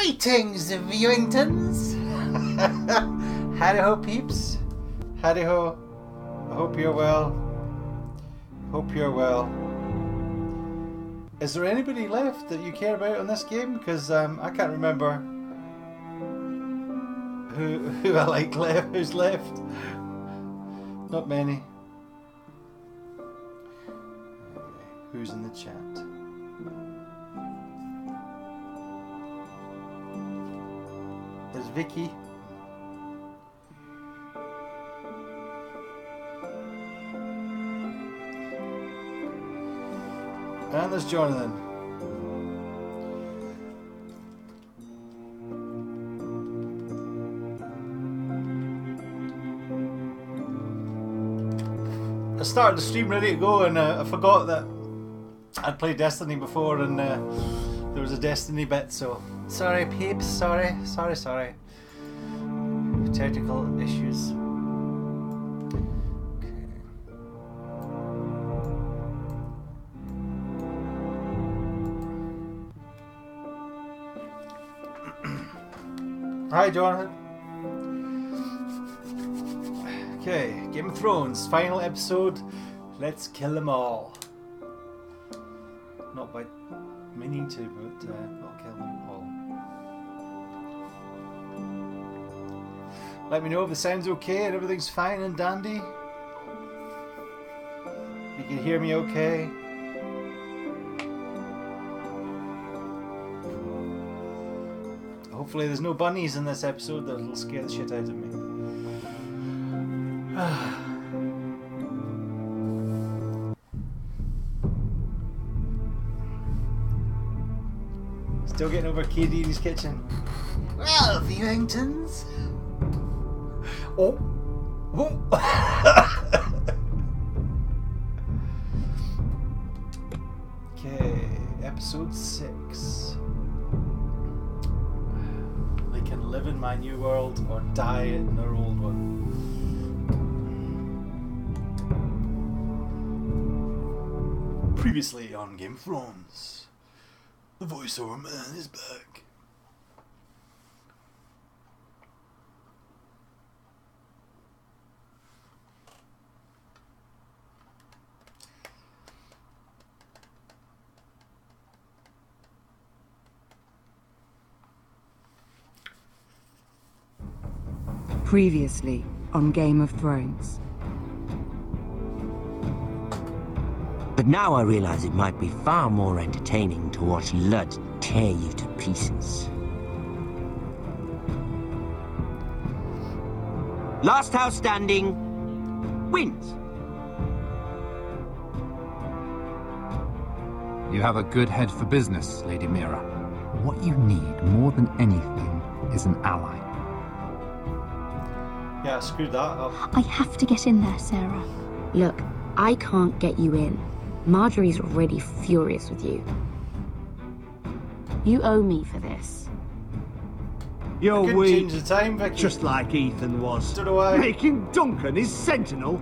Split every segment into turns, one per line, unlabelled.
Greetings, viewingtons! Howdy ho, peeps. Howdy ho. I hope you're well. Hope you're well. Is there anybody left that you care about on this game? Because I can't remember who I like left. Who's left? Not many. Who's in the chat? There's Vicky. And there's Jonathan. I started the stream ready to go and I forgot that I'd played Destiny before and there was a Destiny bit, so sorry peeps, sorry. Technical issues. Okay. Hi Jonathan. Okay, Game of Thrones, final episode. Let's kill them all. Not by meaning to, but I'll kill them all. Let me know if the sound's okay and everything's fine and dandy. You can hear me okay. Hopefully there's no bunnies in this episode that'll scare the shit out of me. Still getting over KD's kitchen. Well, viewingtons. Oh. Okay, episode 6. They can live in my new world or die in their old one. Previously on Game of Thrones, the voiceover man is back.
Previously on Game of Thrones.
But now I realize it might be far more entertaining to watch Lud tear you to pieces. Last house standing wins.
You have a good head for business, Lady Mira. What you need more than anything is an ally.
Yeah, screw that up.
I have to get in there, Sarah. Look, I can't get you in. Marjorie's already furious with you. You owe me for this.
You're
Couldn't
weak,
change the time, Vicky.
just like Ethan was.
So do I.
Making Duncan his sentinel.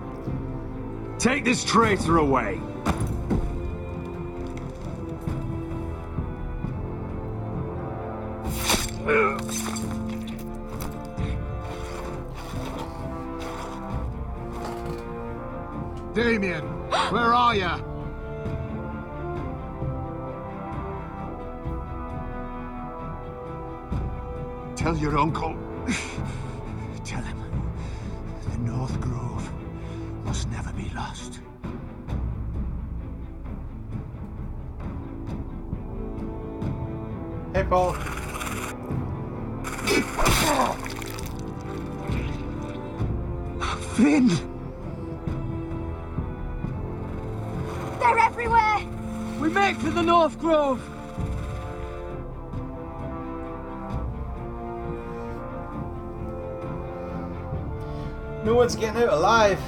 Take this traitor away.
Damien, where are ya? Tell your uncle. Tell him the North Grove must never be lost.
Hey, Paul.
Finn!
They're everywhere!
We make for the North Grove!
No one's getting out alive.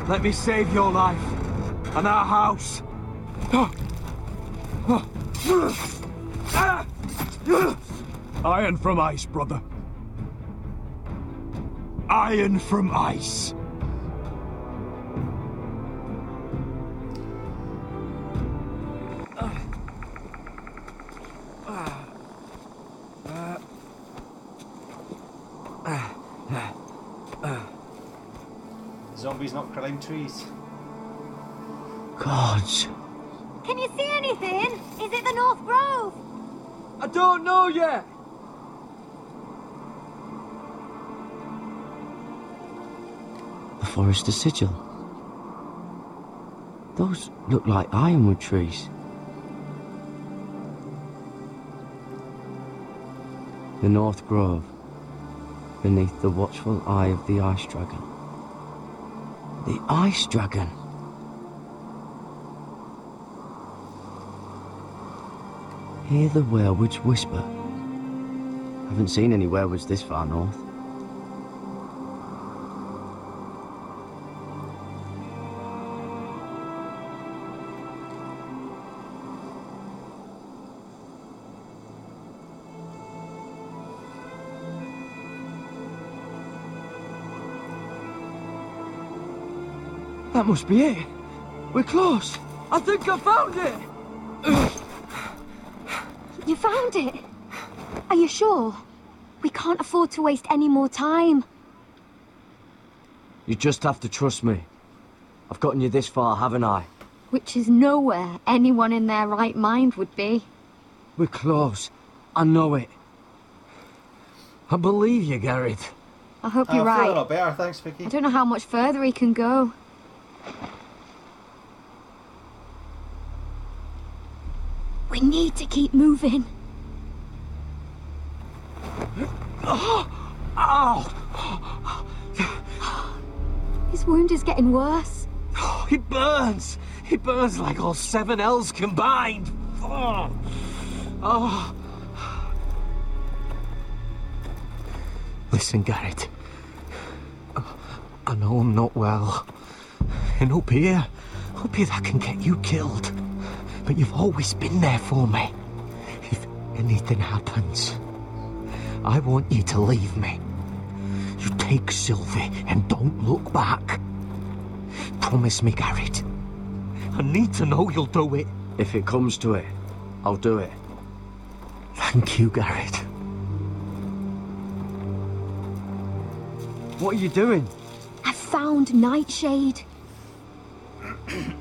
Let me save your life and our house. Iron from ice, brother. Iron from ice.
Zombies not climb trees.
Gods.
Can you see anything? Is it the North Grove?
I don't know yet.
The Forester Sigil. Those look like ironwood trees. The North Grove, beneath the watchful eye of the Ice Dragon. The Ice Dragon! Hear the werewolves whisper. Haven't seen any werewolves this far north.
That must be it. We're close. I think I found it.
You found it? Are you sure? We can't afford to waste any more time.
You just have to trust me. I've gotten you this far, haven't I?
Which is nowhere anyone in their right mind would be.
We're close. I know it. I believe you, Garrett.
I hope
I
you're
feel a
right.
little better, thanks, Vicky.
I don't know how much further he can go. We need to keep moving. His wound is getting worse.
It burns. It burns like all 7 L's combined. Oh. Listen, Garrett. I know I'm not well. And up here that can get you killed. But you've always been there for me. If anything happens, I want you to leave me. You take Sylvie and don't look back. Promise me, Garrett. I need to know you'll do it.
If it comes to it, I'll do it.
Thank you, Garrett.
What are you doing?
I found Nightshade.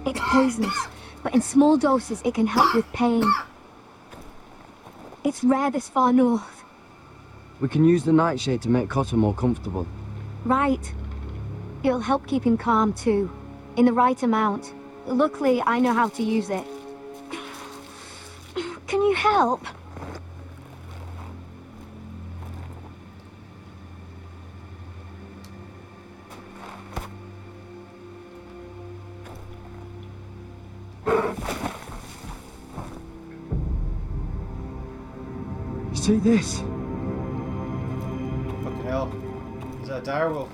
It's poisonous, but in small doses it can help with pain. It's rare this far north.
We can use the nightshade to make Cotter more comfortable.
Right. It'll help keep him calm too, in the right amount. Luckily, I know how to use it. Can you help?
You see this?
Fucking hell. Is that a direwolf?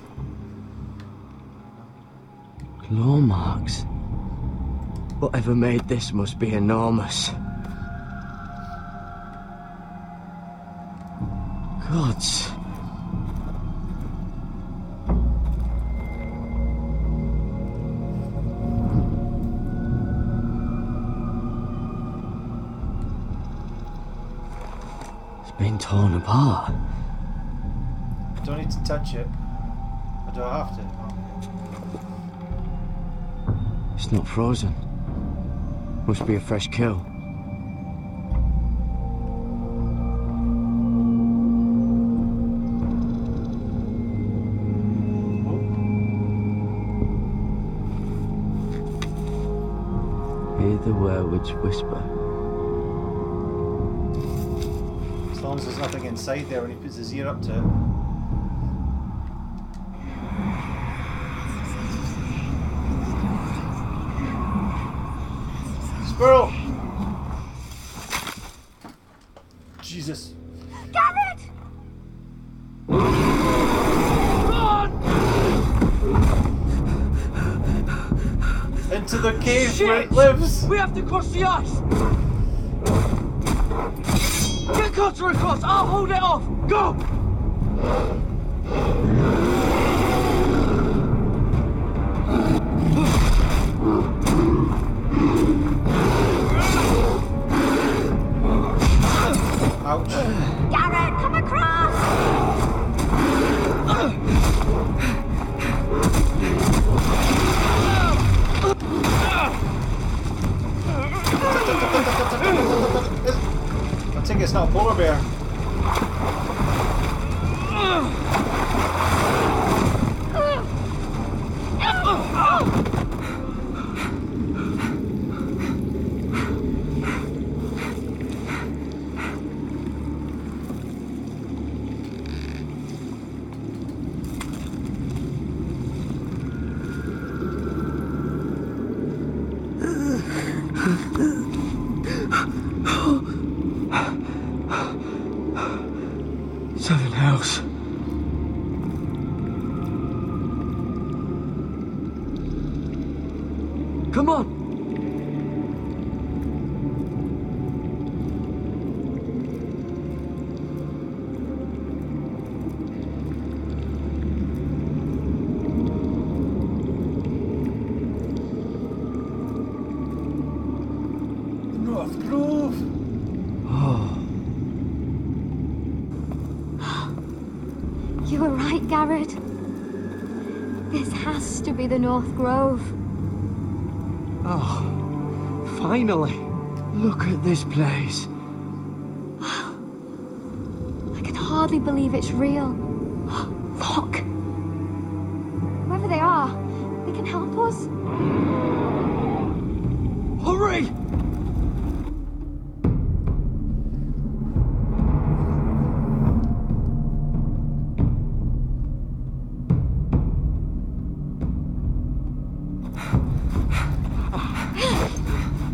Claw marks. Whatever made this must be enormous. Gods. It's been torn apart.
Don't need to touch it. I don't have to.
It's not frozen. Must be a fresh kill. Hear the werewolves whisper.
As long as there's nothing inside there when he puts his ear up to it. Squirrel! Jesus.
Garrett!
Into the cave where it lives!
We have to cross the ice! Get Cotter across! I'll hold it off! Go!
Ouch.
Garrett, come across!
on, bear.
Seven Hells. Come on.
North Grove.
Oh.
You were right, Garrett. This has to be the North Grove.
Oh. Finally. Look at this place.
I can hardly believe it's real. Look. Whoever they are, they can help us.
Hurry!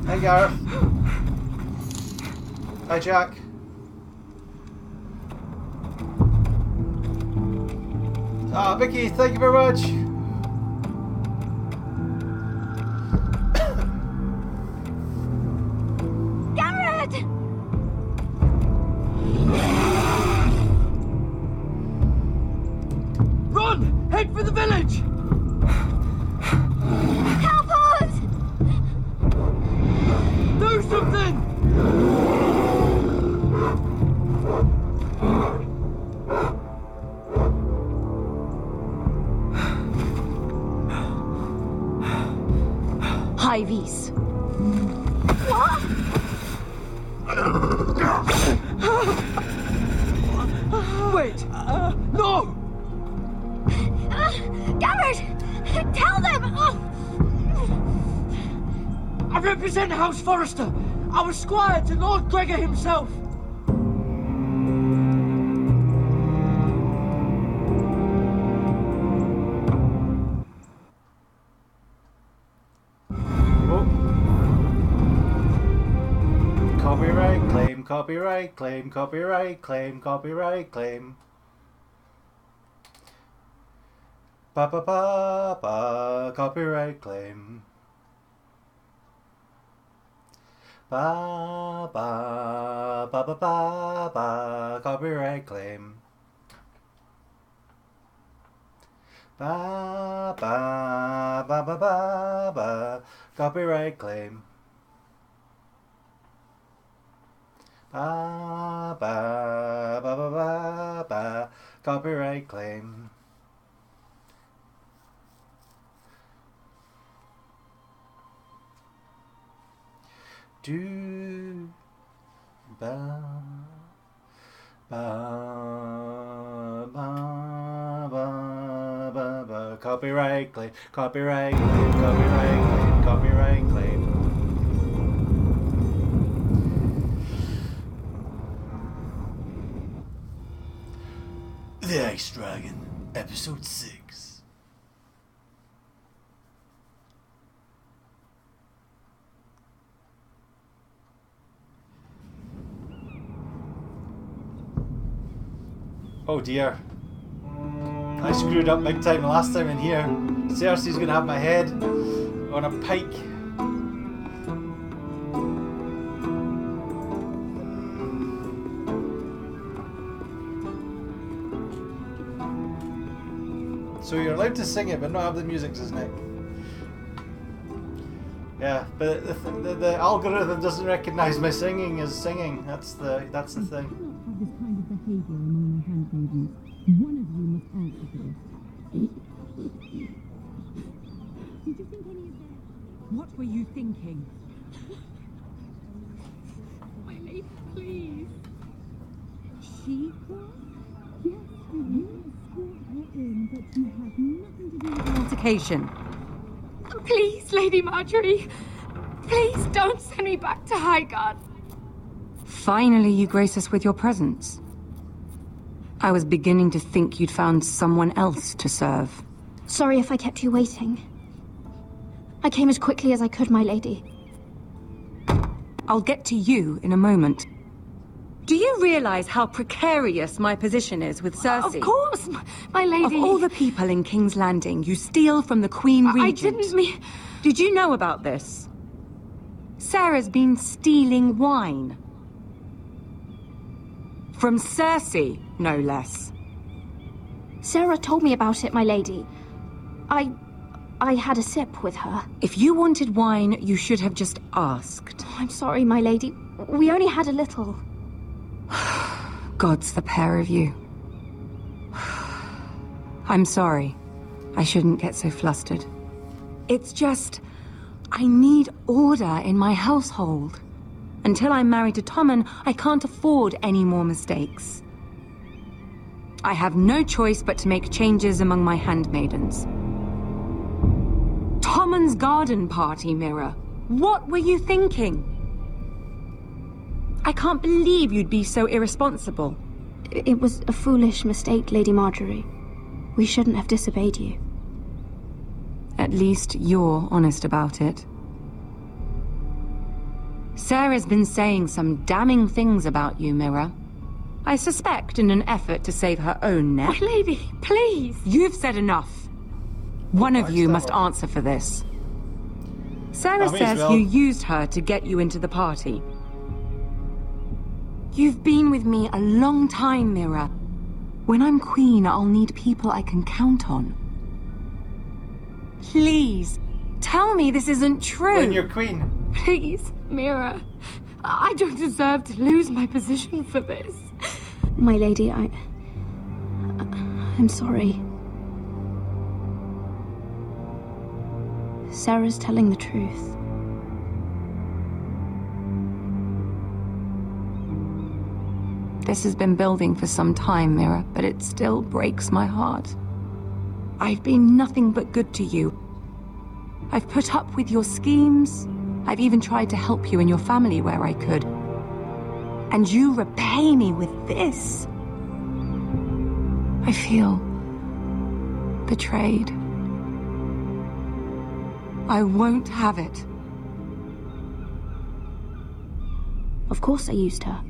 Hi, Gareth. Hi, Jack. Ah, Vicky, thank you very much.
Garrett!
Run! Head for the village!
Help us!
Do something!
Hivies.
What?
Wait! No!
Garrett! Tell them!
I represent House Forrester. I was squire to Lord Gregor himself.
Oh. Copyright claim, copyright claim, copyright claim, copyright claim. Ba ba ba ba, copyright claim. Ba ba ba ba ba ba, copyright claim. Ba ba ba ba ba ba, copyright claim. Ba ba ba ba ba ba, copyright claim. Do ba ba ba ba ba ba, copyright claim, copyright claim, copyright claim, copyright claim. The Ice Dragon, Episode 6. Oh dear. I screwed up big time the last time in here. Cersei's gonna have my head on a pike. So you're allowed to sing it, but not have the music, says Nick. Yeah, but the algorithm doesn't recognise my singing as singing. That's the thing.
Have this kind of behaviour among my handmaidens. One of you must answer for this. Did you think any of that? What were you thinking? My lady, please. she cry? Yes, you escort her in, but you have nothing to do with it.
Altercation.
Please, Lady Marjorie. Please don't send me back to Highgarden.
Finally, you grace us with your presence. I was beginning to think you'd found someone else to serve.
Sorry if I kept you waiting. I came as quickly as I could, my lady.
I'll get to you in a moment. Do you realize how precarious my position is with Cersei?
Of course, my lady.
Of all the people in King's Landing, you steal from the Queen Regent.
I didn't mean...
Did you know about this? Sarah's been stealing wine. From Cersei, no less.
Sarah told me about it, my lady. I had a sip with her.
If you wanted wine, you should have just asked.
I'm sorry, my lady. We only had a little.
Gods, the pair of you. I'm sorry. I shouldn't get so flustered. It's just... I need order in my household. Until I'm married to Tommen, I can't afford any more mistakes. I have no choice but to make changes among my handmaidens. Tommen's garden party, Mira. What were you thinking? I can't believe you'd be so irresponsible.
It was a foolish mistake, Lady Marjorie. We shouldn't have disobeyed you.
At least you're honest about it. Sarah's been saying some damning things about you, Mira. I suspect in an effort to save her own neck.
My lady, please!
You've said enough. One of you must answer for this. Sarah says you used her to get you into the party. You've been with me a long time, Mira. When I'm queen, I'll need people I can count on. Please, tell me this isn't true.
When you're queen.
Please, Mira. I don't deserve to lose my position for this. My lady, I'm sorry. Sarah's telling the truth.
This has been building for some time, Mira, but it still breaks my heart. I've been nothing but good to you. I've put up with your schemes. I've even tried to help you and your family where I could. And you repay me with this. I feel betrayed. I won't have it.
Of course I used her.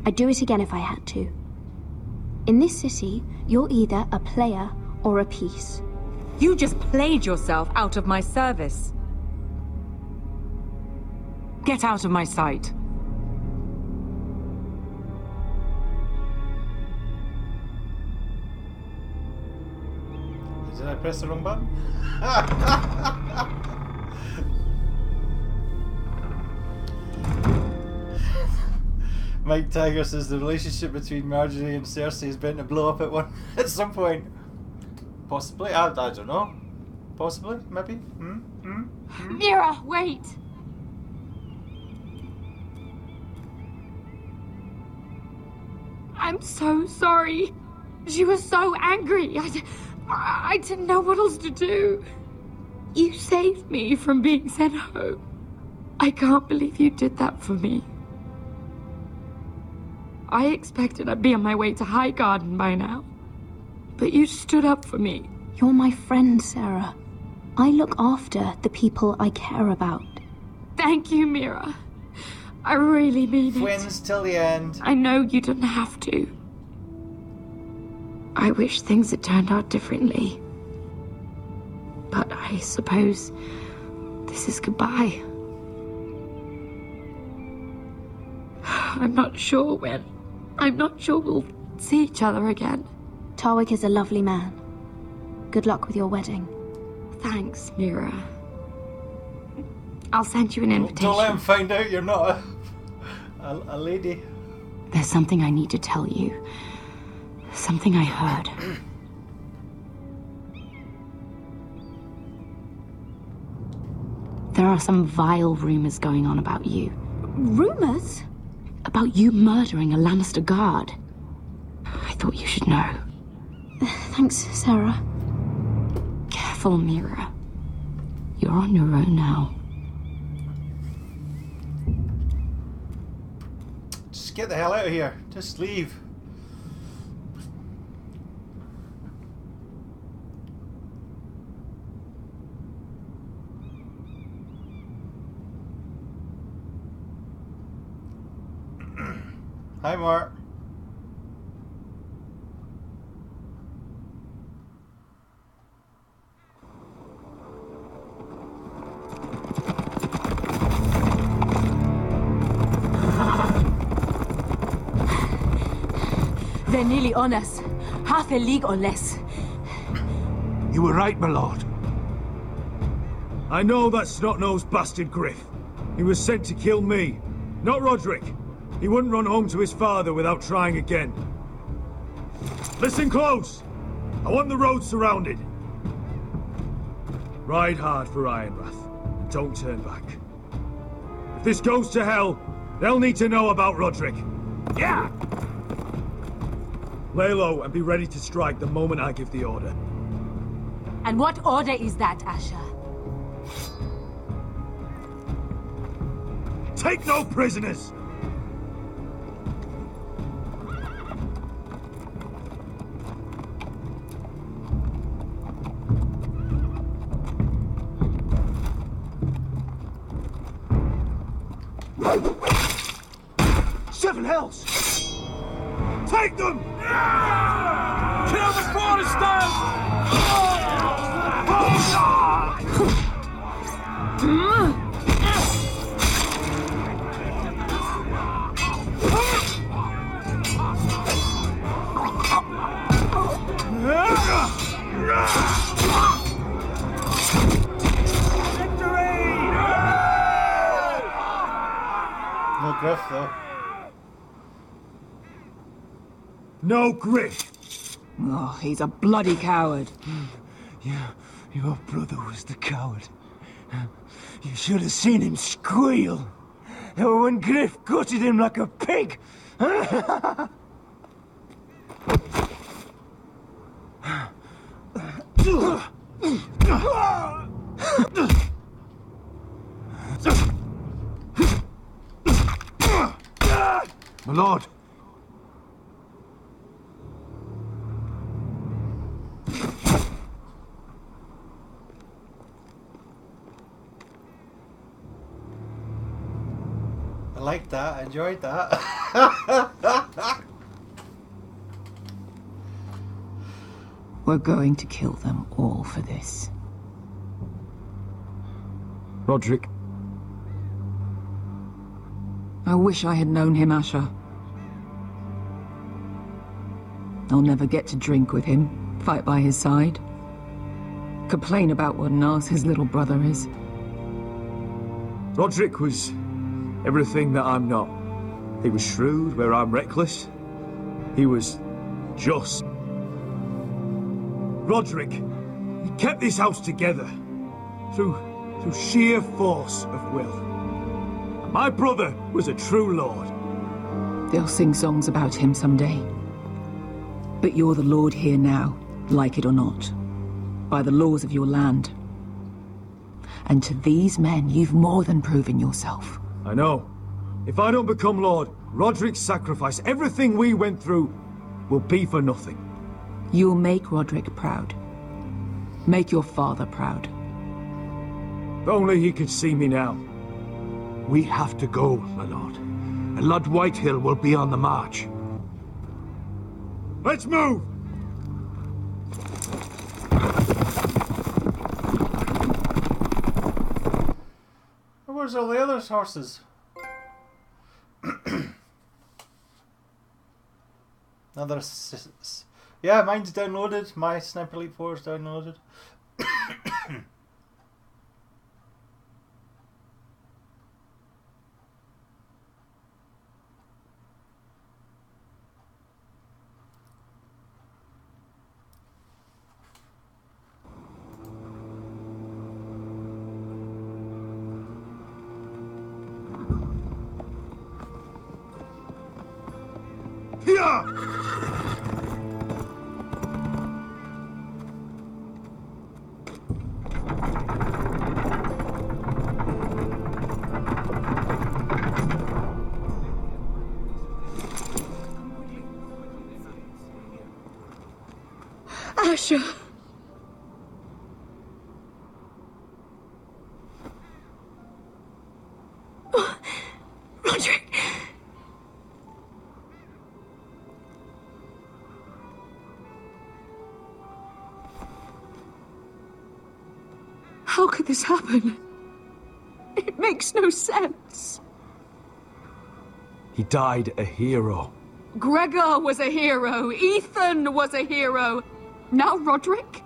I'd do it again if I had to. In this city, you're either a player or a piece.
You just played yourself out of my service. Get out of my sight.
Did I press the wrong button? Mike Tiger says the relationship between Marjorie and Cersei is bound to blow up at some point. Possibly. I don't know. Possibly. Maybe.
Mira, wait! I'm so sorry. She was so angry. I didn't know what else to do. You saved me from being sent home. I can't believe you did that for me. I expected I'd be on my way to Highgarden by now. But you stood up for me. You're my friend, Sarah. I look after the people I care about. Thank you, Mira. I really mean it.
Twins till the end.
I know you didn't have to. I wish things had turned out differently. But I suppose this is goodbye. I'm not sure when. I'm not sure we'll see each other again. Tarwick is a lovely man. Good luck with your wedding. Thanks, Mira. I'll send you an invitation.
Don't let him find out you're not a lady.
There's something I need to tell you. Something I heard. There are some vile rumors going on about you.
Rumors?
About you murdering a Lannister guard.
thought you should know.
Thanks, Sarah.
Careful, Mira. You're on your own now.
Just get the hell out of here. Just leave. Hi, Mark.
They're nearly on us. Half a league or less.
You were right, my lord. I know that snot-nosed bastard Griff. He was sent to kill me, not Roderick. He wouldn't run home to his father without trying again. Listen close! I want the road surrounded. Ride hard for Ironrath, and don't turn back. If this goes to hell, they'll need to know about Roderick. Yeah! Lay low and be ready to strike the moment I give the order.
And what order is that, Asher?
Take no prisoners! Seven hells! Take them! Kill the foresters!
No Griff, though.
No Griff!
Oh, he's a bloody coward.
Yeah, your brother was the coward. You should have seen him squeal when Griff gutted him like a pig.
My lord!
I liked that. I enjoyed that.
We're going to kill them all for this.
Roderick.
I wish I had known him, Asher. I'll never get to drink with him, fight by his side, complain about what an arse his little brother is.
Roderick was everything that I'm not. He was shrewd where I'm reckless. He was just. Roderick, he kept this house together through sheer force of will. And my brother was a true lord.
They'll sing songs about him someday. But you're the lord here now, like it or not, by the laws of your land. And to these men, you've more than proven yourself.
I know. If I don't become lord, Roderick's sacrifice, everything we went through, will be for nothing.
You'll make Roderick proud. Make your father proud.
If only he could see me now.
We have to go, my lord. And Lord Whitehill will be on the march.
Let's move!
Where's all the other horses? Another. Yeah, mine's downloaded. My Sniper Elite 4 is downloaded.
Here!
Asher! Roderick! How could this happen? It makes no sense.
He died a hero.
Gregor was a hero. Ethan was a hero. Now Roderick?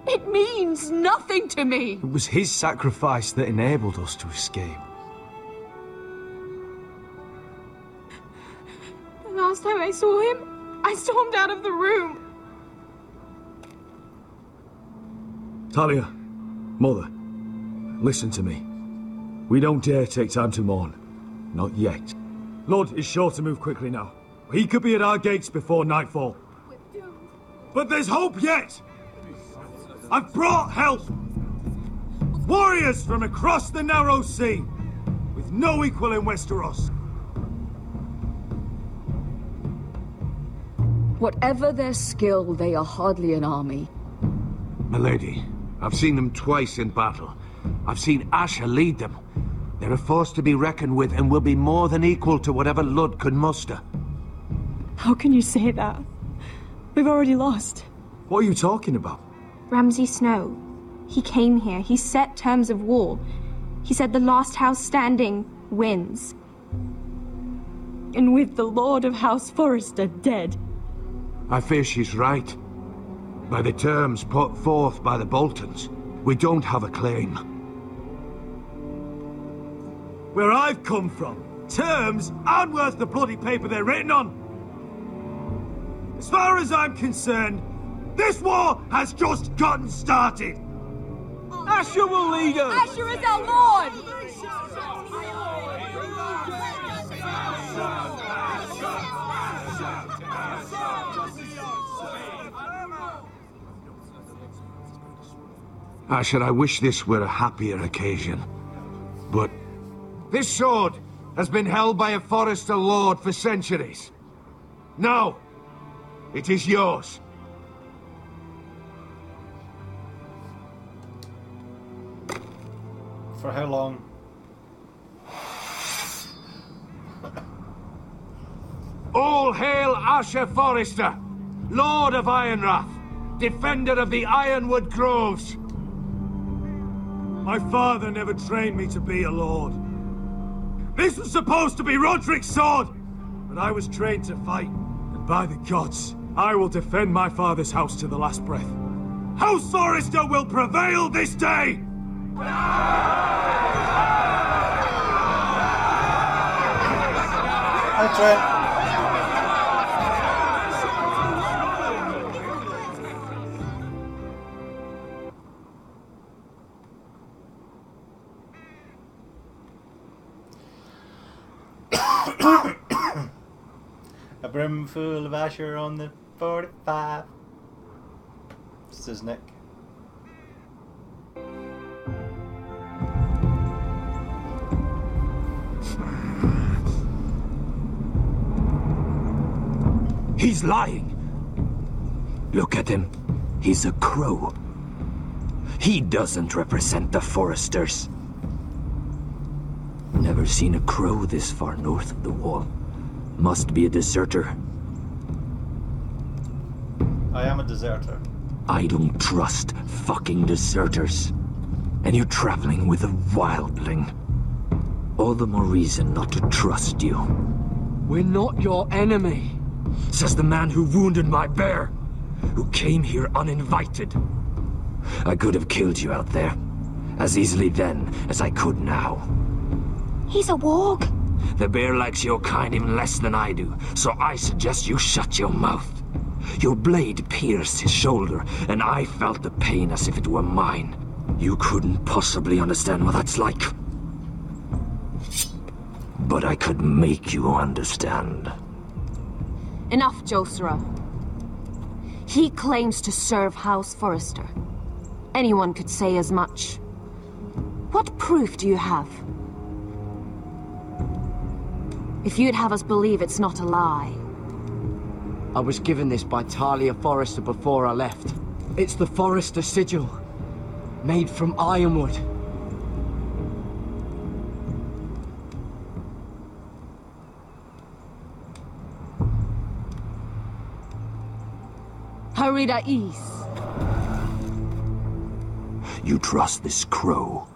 It means nothing to me.
It was his sacrifice that enabled us to escape.
The last time I saw him, I stormed out of the room.
Talia, Mother, listen to me. We don't dare take time to mourn. Not yet. Lord is sure to move quickly now. He could be at our gates before nightfall. But there's hope yet! I've brought help! Warriors from across the narrow sea, with no equal in Westeros.
Whatever their skill, they are hardly an army.
Milady, I've seen them twice in battle. I've seen Asher lead them. They're a force to be reckoned with and will be more than equal to whatever Lud could muster.
How can you say that? We've already lost.
What are you talking about?
Ramsay Snow. He came here. He set terms of war. He said the last house standing wins.
And with the Lord of House Forrester dead.
I fear she's right. By the terms put forth by the Boltons, we don't have a claim.
Where I've come from, terms aren't worth the bloody paper they're written on. As far as I'm concerned, this war has just gotten started.
Asher will lead us!
Asher is our Lord!
Asher, I wish this were a happier occasion. But this sword has been held by a Forrester Lord for centuries. Now, it is yours.
For how long?
All hail Asher Forrester, Lord of Ironrath, defender of the Ironwood Groves.
My father never trained me to be a lord. This was supposed to be Roderick's sword, but I was trained to fight, and by the gods, I will defend my father's house to the last breath. House Forrester will prevail this day!
Hi, Trent. A brim full of Asher on the 45, says Nick.
He's lying. Look at him. He's a crow. He doesn't represent the Foresters. Never seen a crow this far north of the wall. Must be a deserter.
I am a deserter.
I don't trust fucking deserters. And you're traveling with a wildling. All the more reason not to trust you. We're not your enemy, says the man who wounded my bear, who came here uninvited. I could have killed you out there, as easily then as I could now.
He's a warg.
The bear likes your kind even less than I do, so I suggest you shut your mouth. Your blade pierced his shoulder, and I felt the pain as if it were mine. You couldn't possibly understand what that's like. But I could make you understand.
Enough, Josra. He claims to serve House Forrester. Anyone could say as much. What proof do you have? If you'd have us believe it's not a lie.
I was given this by Talia Forrester before I left. It's the Forrester sigil, made from ironwood.
Harida East.
You trust this crow?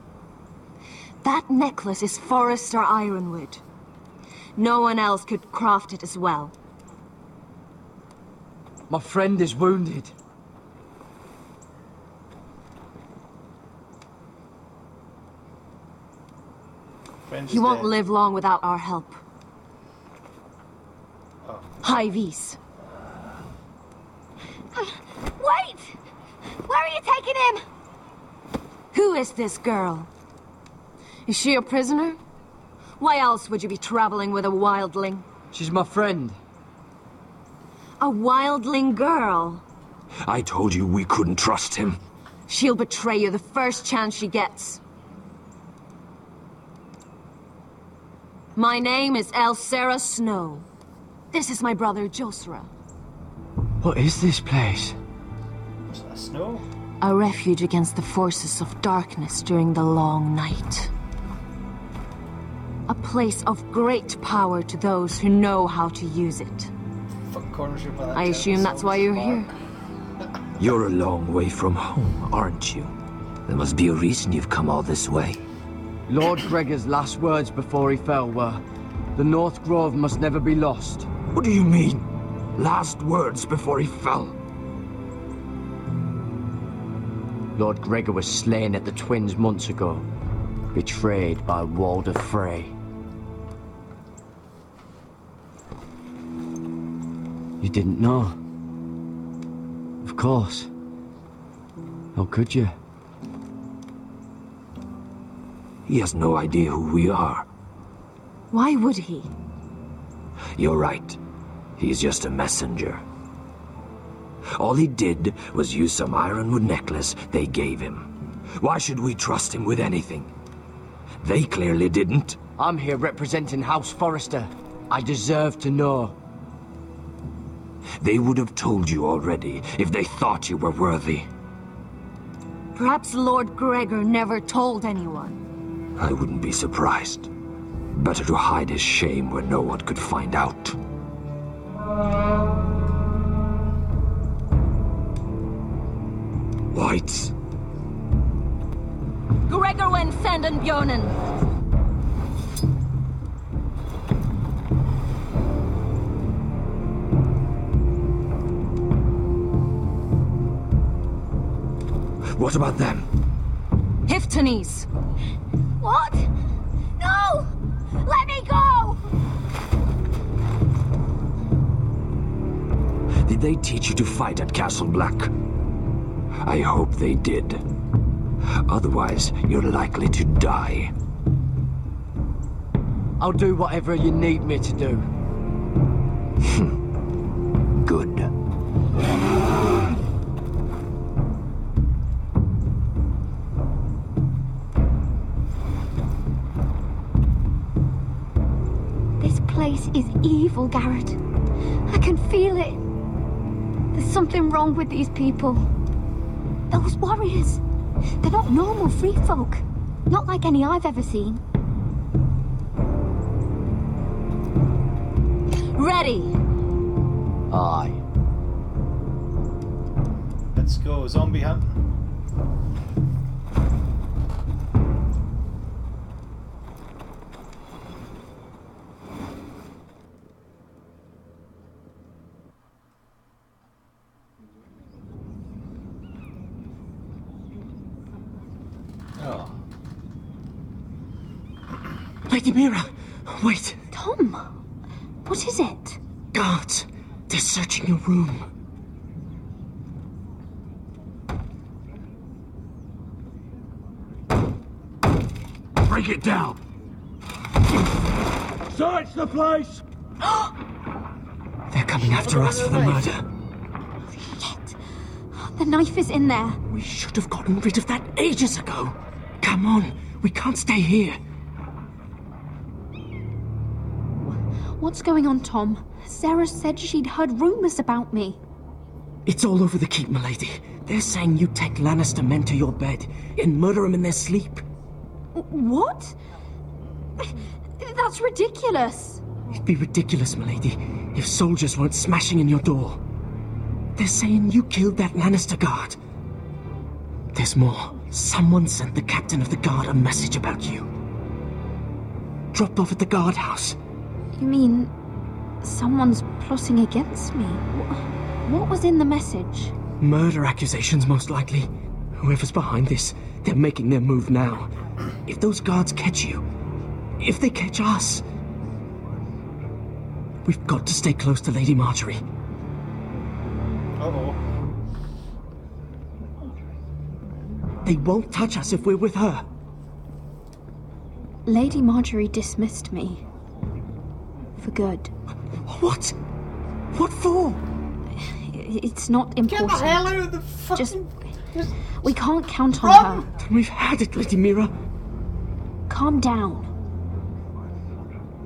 That necklace is Forrester ironwood. No one else could craft it as well.
My friend is wounded.
He won't live long without our help.
Oh.
High Vis.
Wait! Where are you taking him?
Who is this girl? Is she a prisoner? Why else would you be traveling with a wildling?
She's my friend.
A wildling girl?
I told you we couldn't trust him.
She'll betray you the first chance she gets. My name is Elsera Snow. This is my brother Josra.
What is this place?
Snow?
A refuge against the forces of darkness during the long night. A place of great power to those who know how to use it. I assume that's why you're here.
You're a long way from home, aren't you? There must be a reason you've come all this way.
Lord Gregor's last words before he fell were, "The North Grove must never be lost."
What do you mean? Last words before he fell?
Lord Gregor was slain at the Twins months ago, betrayed by Walder Frey. You didn't know? Of course. How could you?
He has no idea who we are.
Why would he?
You're right. He's just a messenger. All he did was use some ironwood necklace they gave him. Why should we trust him with anything? They clearly didn't.
I'm here representing House Forrester. I deserve to know.
They would have told you already if they thought you were worthy.
Perhaps Lord Gregor never told anyone.
I wouldn't be surprised. Better to hide his shame where no one could find out. Whites.
Gregor wen senden björnen.
What about them?
Hiftanes.
What? No! Let me go!
Did they teach you to fight at Castle Black? I hope they did. Otherwise, you're likely to die.
I'll do whatever you need me to do.
Good.
This place is evil, Garrett. I can feel it. There's something wrong with these people. Those warriors. They're not normal free folk. Not like any I've ever seen.
Ready!
Aye.
Let's go zombie hunting. Oh.
Lady Mira, wait.
Tom, what is it?
Guards, they're searching your room.
Break it down! Search the place!
They're coming after us for the murder.
Shit. The knife is in there.
We should have gotten rid of that ages ago. Come on, we can't stay here.
What's going on, Tom? Sarah said she'd heard rumors about me.
It's all over the keep, milady. They're saying you take Lannister men to your bed and murder them in their sleep.
What? That's ridiculous.
It'd be ridiculous, milady, if soldiers weren't smashing in your door. They're saying you killed that Lannister guard. There's more. Someone sent the captain of the guard a message about you. Dropped off at the guardhouse.
You mean someone's plotting against me? What was in the message?
Murder accusations, most likely. Whoever's behind this, they're making their move now. If those guards catch you, if they catch us, we've got to stay close to Lady Marjorie.
Uh-oh.
They won't touch us if we're with her.
Lady Marjorie dismissed me. For good.
What? What for?
It's not important.
Get the hell out of the fucking...
We can't count on her.
Then we've had it, Lady Mira.
Calm down.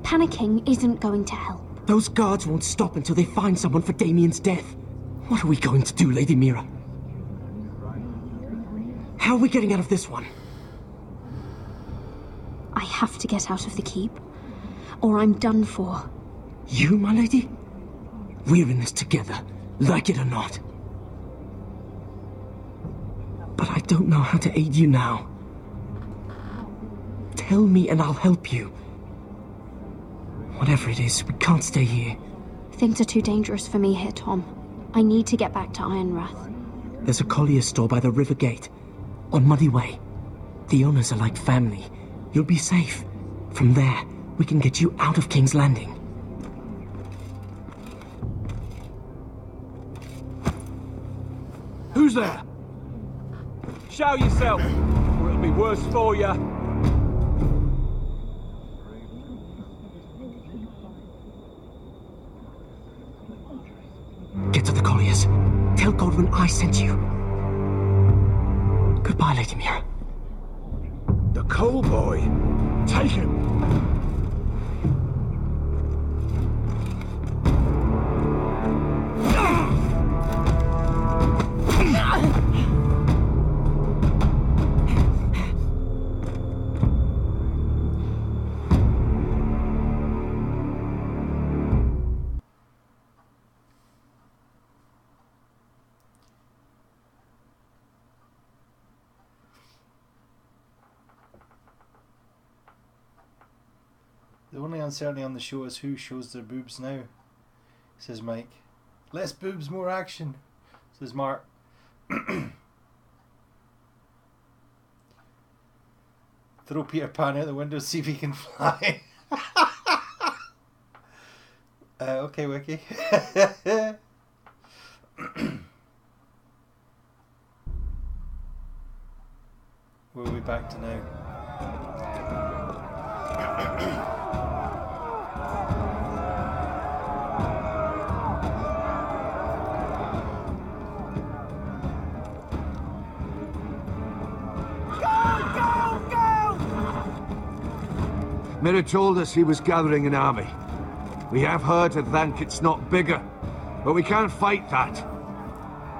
Panicking isn't going to help.
Those guards won't stop until they find someone for Damien's death. What are we going to do, Lady Mira? How are we getting out of this one?
I have to get out of the keep, or I'm done for.
You, my lady? We're in this together, like it or not. But I don't know how to aid you now. Tell me and I'll help you. Whatever it is, we can't stay here.
Things are too dangerous for me here, Tom. I need to get back to Ironrath.
There's a collier's store by the river gate, on Muddy Way. The owners are like family. You'll be safe. From there, we can get you out of King's Landing.
Who's there? Show yourself, or it'll be worse for you.
Get to the colliers. Tell Godwin I sent you. Goodbye, Lady Mira.
The coal boy? Take him.
The only uncertainty on the show is who shows their boobs now, says Mike. Less boobs, more action, says Mark. Throw Peter Pan out the window, see if he can fly. Okay, Wiki. Where are we back to now?
Mira told us he was gathering an army. We have heard to thank it's not bigger, but we can't fight that.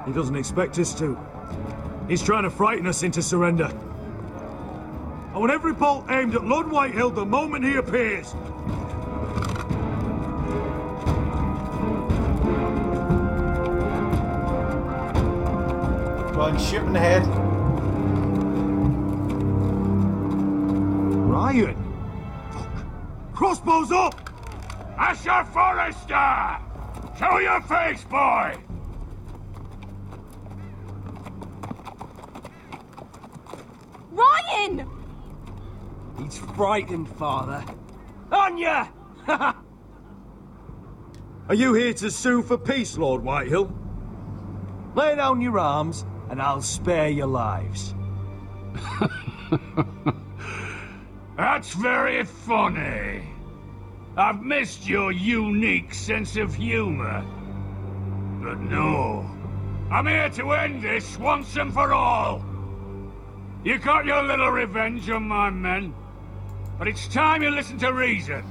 He doesn't expect us to. He's trying to frighten us into surrender. I want every bolt aimed at Lord Whitehill the moment he appears.
Go on, shoot in the head.
Ryan!
Crossbows up!
Asher Forrester! Show your face, boy!
Ryan!
He's frightened, Father. On ya!
Are you here to sue for peace, Lord Whitehill?
Lay down your arms, and I'll spare your lives.
That's very funny. I've missed your unique sense of humor. But no, I'm here to end this once and for all. You got your little revenge on my men, but it's time you listen to reason.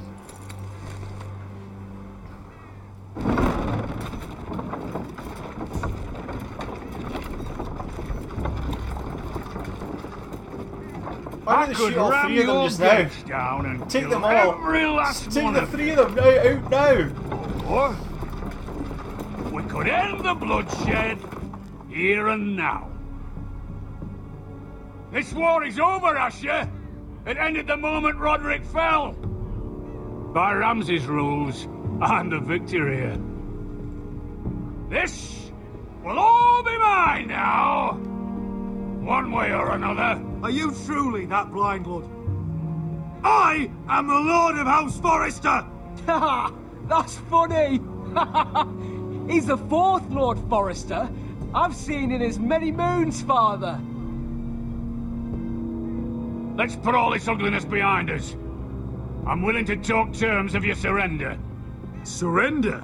Why don't they shoot all three of them just now?
Down and
Take
kill
them all.
every last
Take
one
the
of
three of them out now.
Or we could end the bloodshed here and now. This war is over, Asher. It ended the moment Roderick fell. By Ramsay's rules, I'm the victor here. This will all be mine now. One way or another.
Are you truly that blind, Lord? I am the Lord of House Forrester!
Ha! That's funny! He's the fourth Lord Forrester I've seen in as many moons, Father.
Let's put all this ugliness behind us. I'm willing to talk terms of your surrender.
Surrender?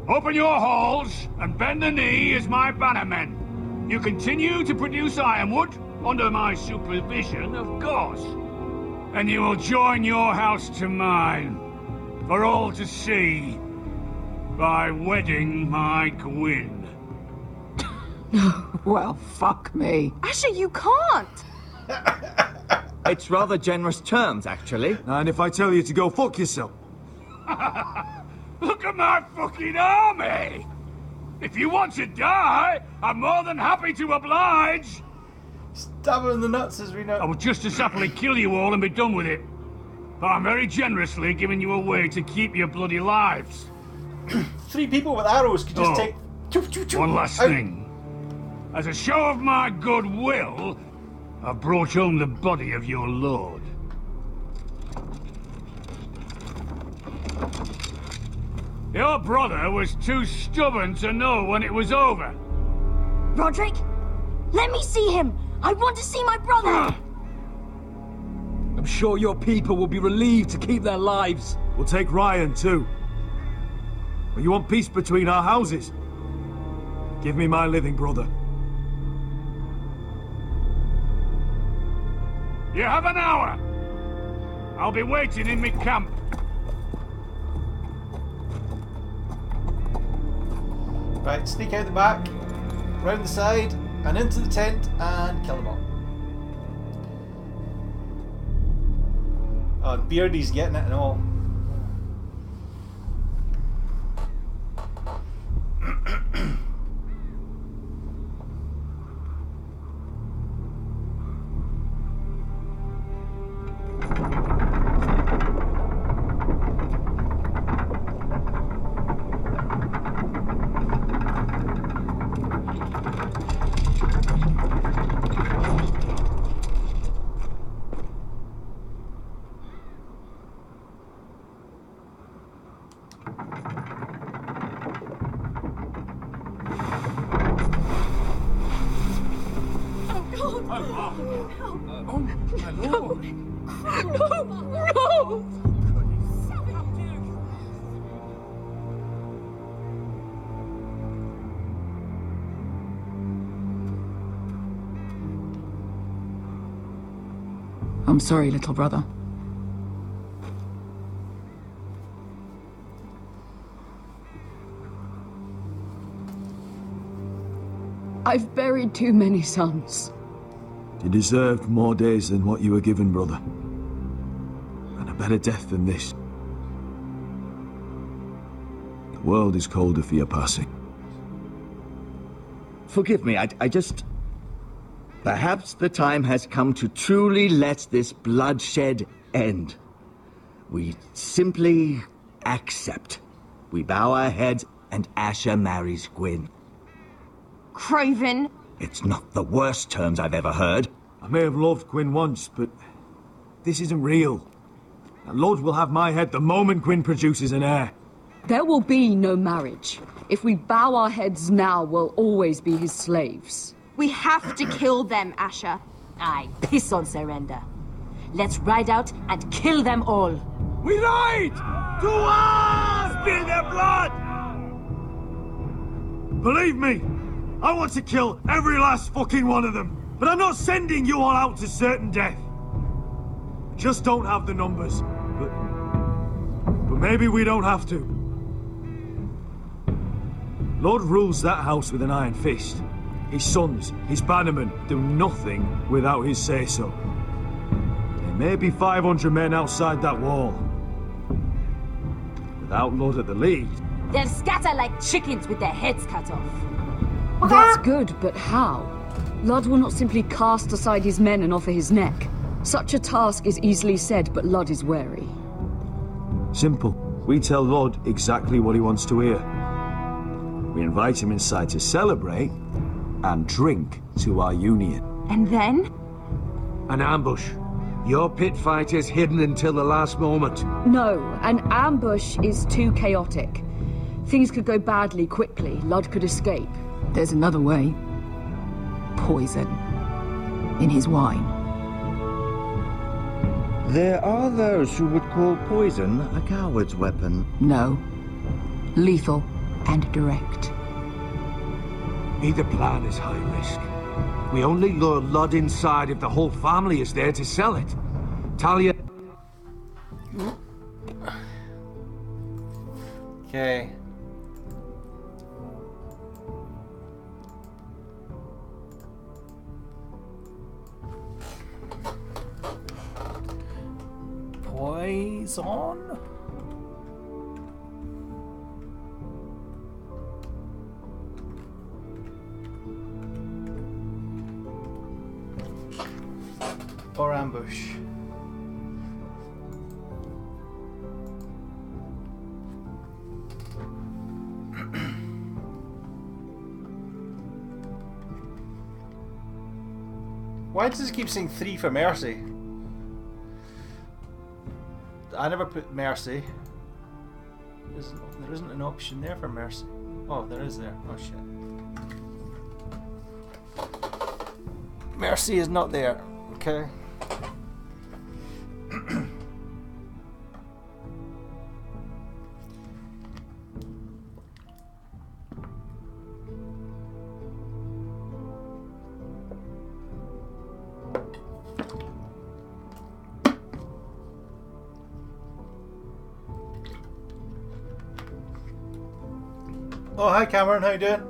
Open your halls and bend the knee as my bannermen. You continue to produce ironwood, under my supervision, of course. And you will join your house to mine, for all to see, by wedding my Gwyn.
Well, fuck me.
Asher, you can't!
It's rather generous terms, actually.
And if I tell you to go fuck yourself?
Look at my fucking army! If you want to die, I'm more than happy to oblige.
Stab him in the nuts as we know.
I would just as happily kill you all and be done with it. But I'm very generously giving you a way to keep your bloody lives.
3 people with arrows could just take...
One last thing. As a show of my goodwill, I've brought home the body of your lord. Your brother was too stubborn to know when it was over.
Roderick, let me see him. I want to see my brother.
I'm sure your people will be relieved to keep their lives.
We'll take Ryan too. But you want peace between our houses? Give me my living brother.
You have an hour. I'll be waiting in my camp.
Right, sneak out the back, round the side, and into the tent, and kill them all. Oh, Beardy's getting it and all.
I'm sorry, little brother. I've buried too many sons.
You deserved more days than what you were given, brother. And a better death than this. The world is colder for your passing.
Forgive me, I just... Perhaps the time has come to truly let this bloodshed end. We simply accept. We bow our heads and Asher marries Gwyn.
Craven.
It's not the worst terms I've ever heard.
I may have loved Gwyn once, but this isn't real. And Lord will have my head the moment Gwyn produces an heir.
There will be no marriage. If we bow our heads now, we'll always be his slaves.
We have to kill them, Asher. I piss on surrender. Let's ride out and kill them all.
We lied! To us! Spill their blood! Believe me, I want to kill every last fucking one of them. But I'm not sending you all out to certain death. Just don't have the numbers. But maybe we don't have to. Lord rules that house with an iron fist. His sons, his bannermen, do nothing without his say-so. Maybe 500 men outside that wall. Without Lord at the lead.
They'll scatter like chickens with their heads cut off.
That's good, but how? Lud will not simply cast aside his men and offer his neck. Such a task is easily said, but Lud is wary.
Simple. We tell Lud exactly what he wants to hear. We invite him inside to celebrate and drink to our union.
And then?
An ambush. Your pit fight is hidden until the last moment.
No, an ambush is too chaotic. Things could go badly quickly. Lud could escape.
There's another way. Poison. In his wine.
There are those who would call poison a coward's weapon.
No. Lethal and direct.
Either plan is high risk. We only lure Lud inside if the whole family is there to sell it. Talia...
Okay.
Poison?
Or ambush. Why does it keep saying 3 for mercy? I never put mercy. There isn't an option there for mercy. Oh, there is there. Oh shit. Mercy is not there. Okay. Oh, hi Cameron, how you doing?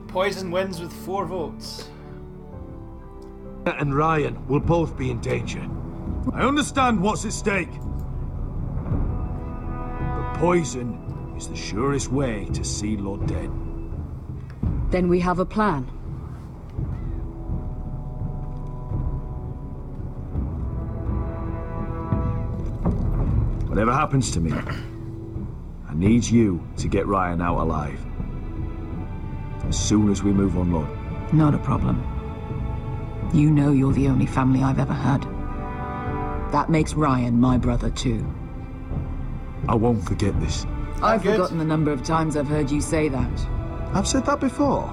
Poison wins with 4 votes.
And Ryan will both be in danger.
I understand what's at stake. But poison is the surest way to see Lord dead.
Then we have a plan.
Whatever happens to me, I need you to get Ryan out alive. As soon as we move on, Lord.
Not a problem. You know you're the only family I've ever had. That makes Ryan my brother too.
I won't forget this.
I've forgotten the number of times I've heard you say that.
I've said that before.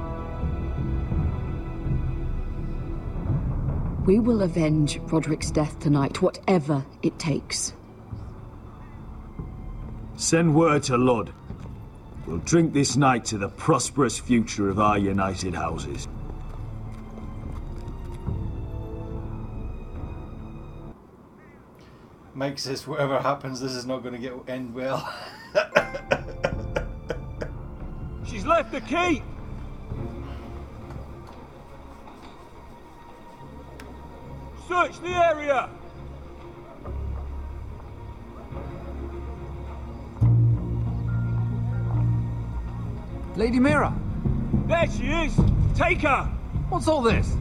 We will avenge Roderick's death tonight, whatever it takes.
Send word to Lud. We'll drink this night to the prosperous future of our united houses.
Mike says, whatever happens, this is not going to end well.
She's left the key! Search the area!
Lady Mira!
There she is! Take her!
What's all this?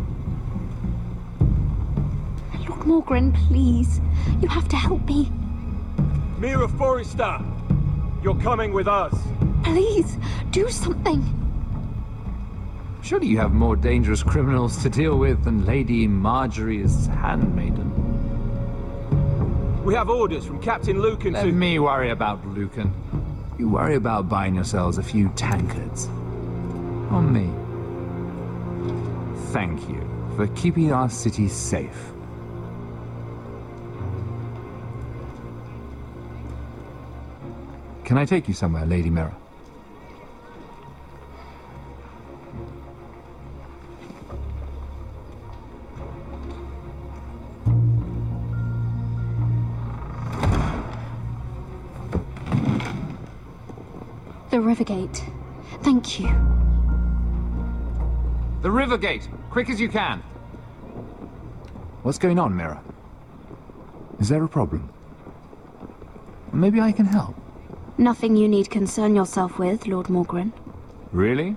Look, Morgan, please. You have to help me.
Mira Forrester! You're coming with us.
Please, do something.
Surely you have more dangerous criminals to deal with than Lady Marjorie's handmaiden.
We have orders from Captain Lucan to...
Let me worry about Lucan. You worry about buying yourselves a few tankards. On me. Thank you for keeping our city safe. Can I take you somewhere, Lady Mira?
The Rivergate. Thank you.
The Rivergate! Quick as you can! What's going on, Mira? Is there a problem? Maybe I can help.
Nothing you need concern yourself with, Lord Morgren.
Really?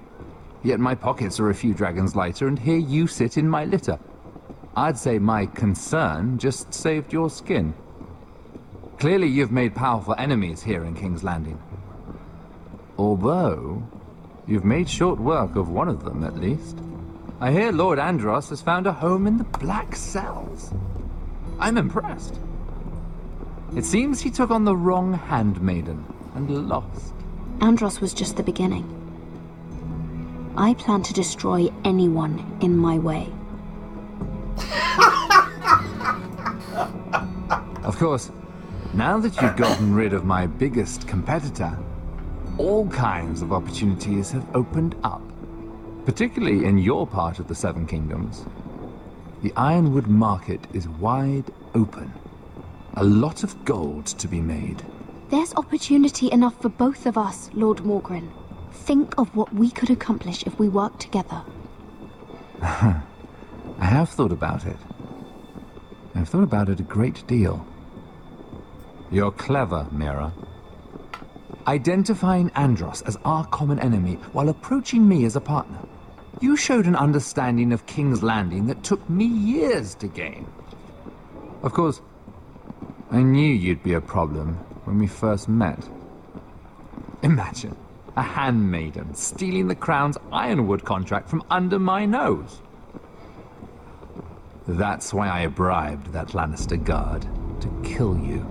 Yet my pockets are a few dragons lighter, and here you sit in my litter. I'd say my concern just saved your skin. Clearly you've made powerful enemies here in King's Landing. Although, you've made short work of one of them, at least. I hear Lord Andros has found a home in the Black Cells. I'm impressed. It seems he took on the wrong handmaiden and lost.
Andros was just the beginning. I plan to destroy anyone in my way.
Of course, now that you've gotten rid of my biggest competitor, all kinds of opportunities have opened up. Particularly in your part of the Seven Kingdoms. The Ironwood market is wide open. A lot of gold to be made.
There's opportunity enough for both of us, Lord Morgren. Think of what we could accomplish if we worked together.
I have thought about it. I've thought about it a great deal. You're clever, Mira. Identifying Andros as our common enemy while approaching me as a partner. You showed an understanding of King's Landing that took me years to gain. Of course, I knew you'd be a problem when we first met. Imagine a handmaiden stealing the Crown's Ironwood contract from under my nose. That's why I bribed that Lannister guard to kill you.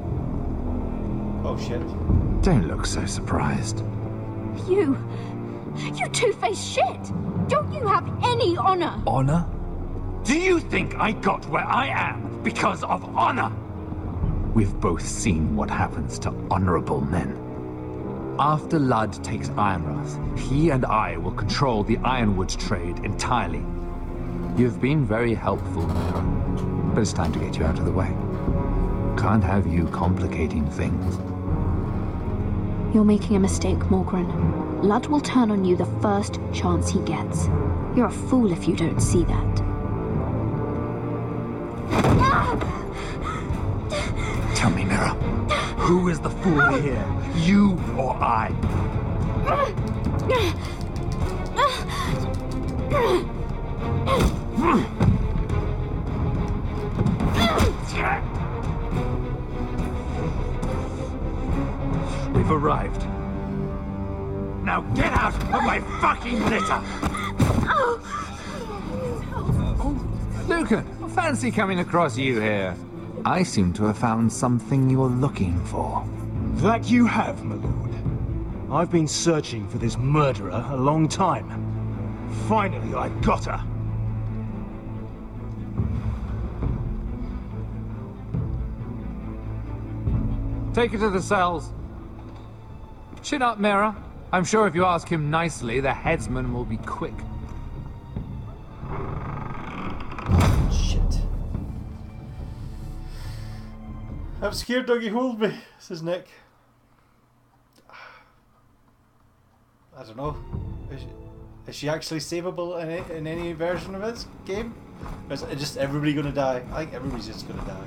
Oh shit.
Don't look so surprised.
You two-faced shit! Don't you have any honor?
Honor? Do you think I got where I am because of honor? We've both seen what happens to honorable men. After Ludd takes Ironrath, he and I will control the Ironwood trade entirely. You've been very helpful, Mira, but it's time to get you out of the way. Can't have you complicating things.
You're making a mistake, Morgren. Ludd will turn on you the first chance he gets. You're a fool if you don't see that.
Tell me, Mira, who is the fool here? You or I? We've arrived. Now get out of my fucking litter! Oh, Lucan, fancy coming across you here. I seem to have found something you're looking for.
That you have, my lord. I've been searching for this murderer a long time. Finally, I've got her.
Take her to the cells. Chin up, Mira. I'm sure if you ask him nicely, the headsman will be quick.
Shit. I'm scared Dougie hold me, says Nick. I don't know. Is she actually savable in any version of this game? Or is it just everybody gonna die? I think everybody's just gonna die.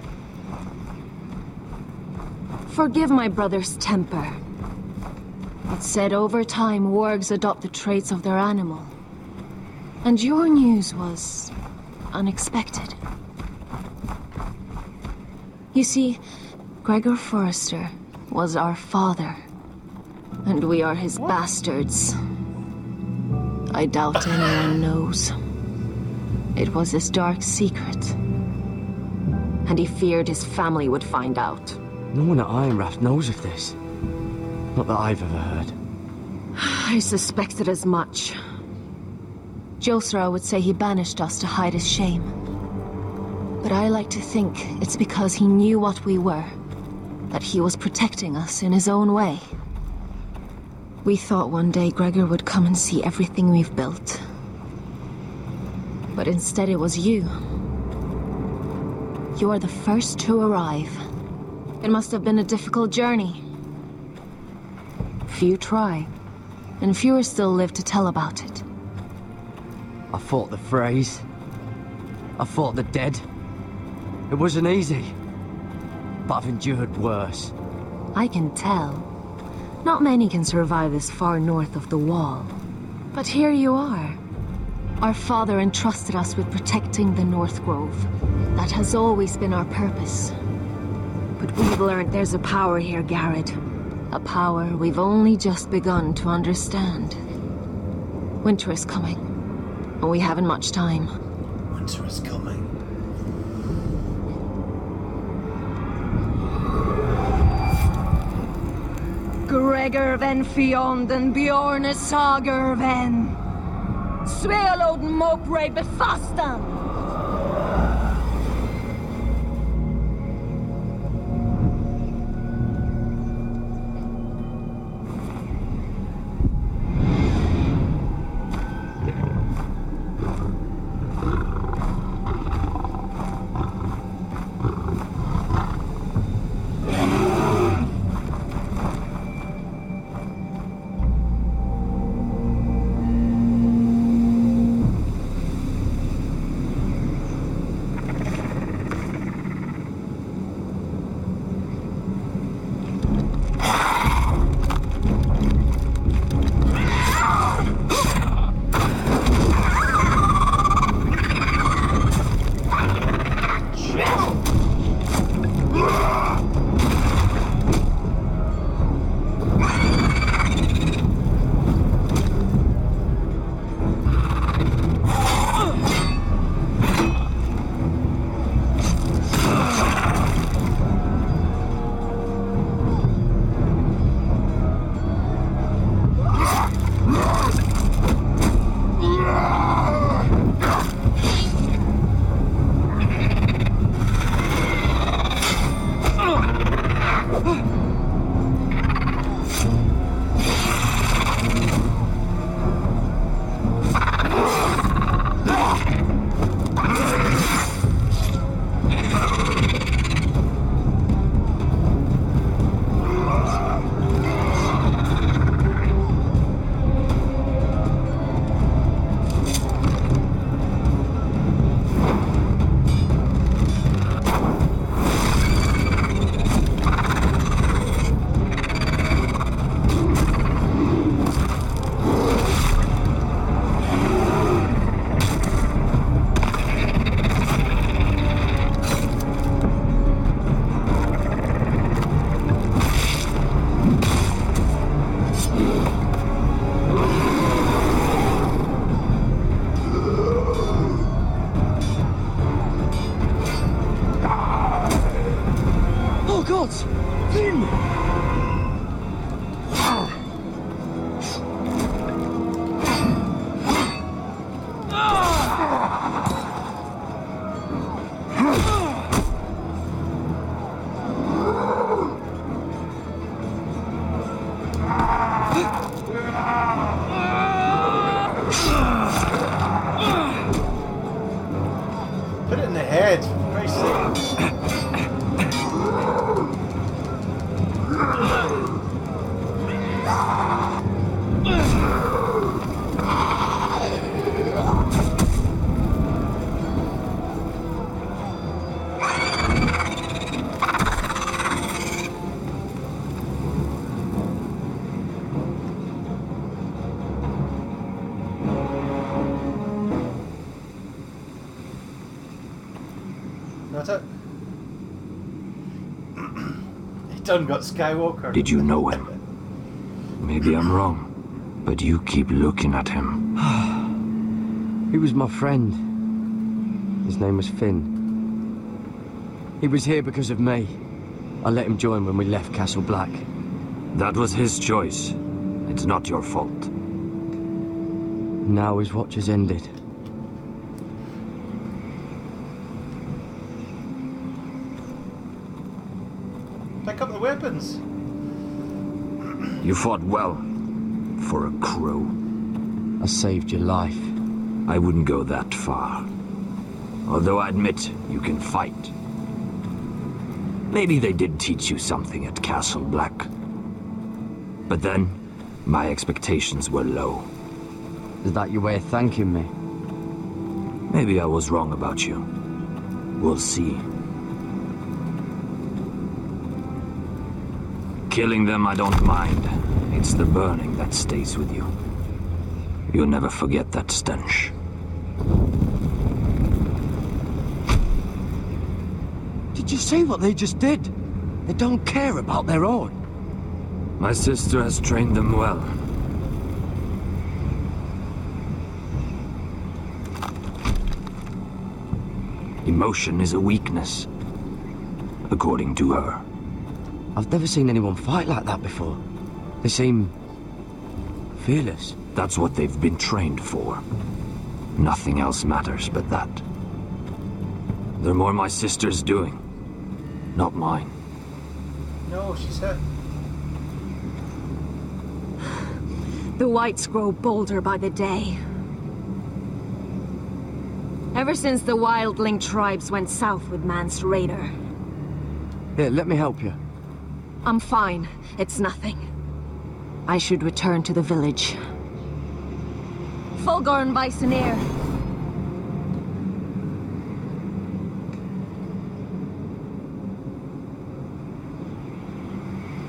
Forgive my brother's temper. It's said over time wargs adopt the traits of their animal. And your news was unexpected. You see, Gregor Forrester was our father, and we are his bastards. I doubt anyone knows. It was his dark secret, and he feared his family would find out.
No one at Ironrath knows of this. Not that I've ever heard.
I suspected as much. Josra would say he banished us to hide his shame. But I like to think it's because he knew what we were, that he was protecting us in his own way. We thought one day Gregor would come and see everything we've built. But instead it was you. You are the first to arrive. It must have been a difficult journey. Few try, and fewer still live to tell about it.
I fought the Freys. I fought the dead. It wasn't easy, but I've endured worse.
I can tell. Not many can survive this far north of the Wall. But here you are. Our father entrusted us with protecting the North Grove. That has always been our purpose. But we've learned there's a power here, Garrett. A power we've only just begun to understand. Winter is coming, and we haven't much time.
Winter is coming.
Gregor ven Fionn den Bjorne Sager ven. Svealoden Mopre befastan.
Put it in the head, for Christ's sake. That's it. He done got Skywalker.
Did you know him? Maybe I'm wrong, but you keep looking at him.
He was my friend. His name was Finn. He was here because of me. I let him join when we left Castle Black.
That was his choice. It's not your fault.
Now his watch has ended.
Pick up the weapons.
You fought well. For a crow.
I saved your life.
I wouldn't go that far. Although I admit, you can fight. Maybe they did teach you something at Castle Black. But then,
My expectations were low.
Is that your way of thanking me?
Maybe I was wrong about you. We'll see. Killing them I don't mind. It's the burning that stays with you. You'll never forget that stench.
Did you see what they just did? They don't care about their own.
My sister has trained them well. Emotion is a weakness, according to her.
I've never seen anyone fight like that before. They seem fearless.
That's what they've been trained for. Nothing else matters but that. They're more my sister's doing, not mine.
No, she said.
The whites grow bolder by the day. Ever since the wildling tribes went south with Mance Raider.
Here, let me help you.
I'm fine. It's nothing. I should return to the village. Fulgorn Bisoneer.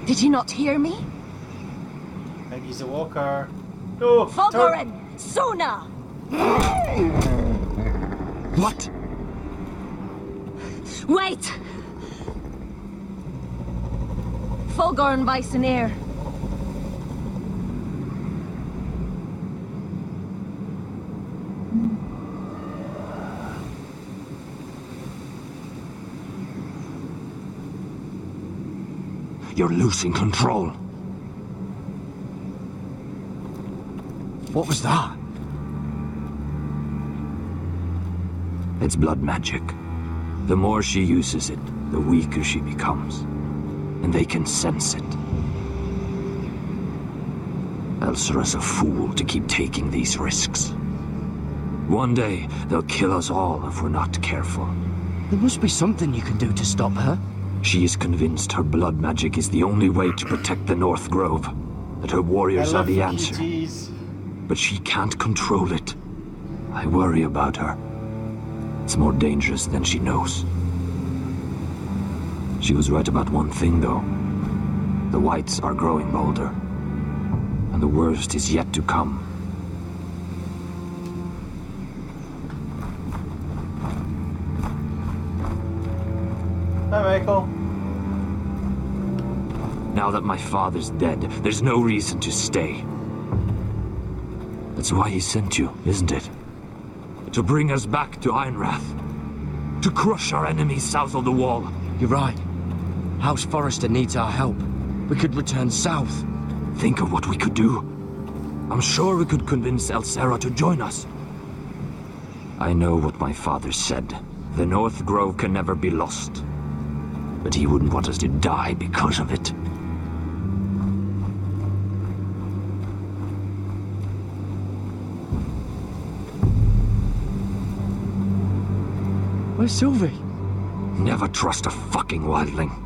Did you not hear me?
And he's a walker. No!
Fulgorn! Sona!
What?
Wait! Fulgorn Bisoneer.
You're losing control.
What was that?
It's blood magic. The more she uses it, the weaker she becomes. And they can sense it. Elsera's a fool to keep taking these risks. One day, they'll kill us all if we're not careful.
There must be something you can do to stop her.
She is convinced her blood magic is the only way to protect the North Grove. That her warriors are the answer. But she can't control it. I worry about her. It's more dangerous than she knows. She was right about one thing, though. The whites are growing bolder. And the worst is yet to come.
Hi, Michael.
Now that my father's dead, there's no reason to stay. That's why he sent you, isn't it? To bring us back to Ironrath. To crush our enemies south of the wall.
You're right. House Forrester needs our help. We could return south.
Think of what we could do. I'm sure we could convince Elsera to join us. I know what my father said. The North Grove can never be lost. But he wouldn't want us to die because of it.
Where's Sylvie?
Never trust a fucking wildling.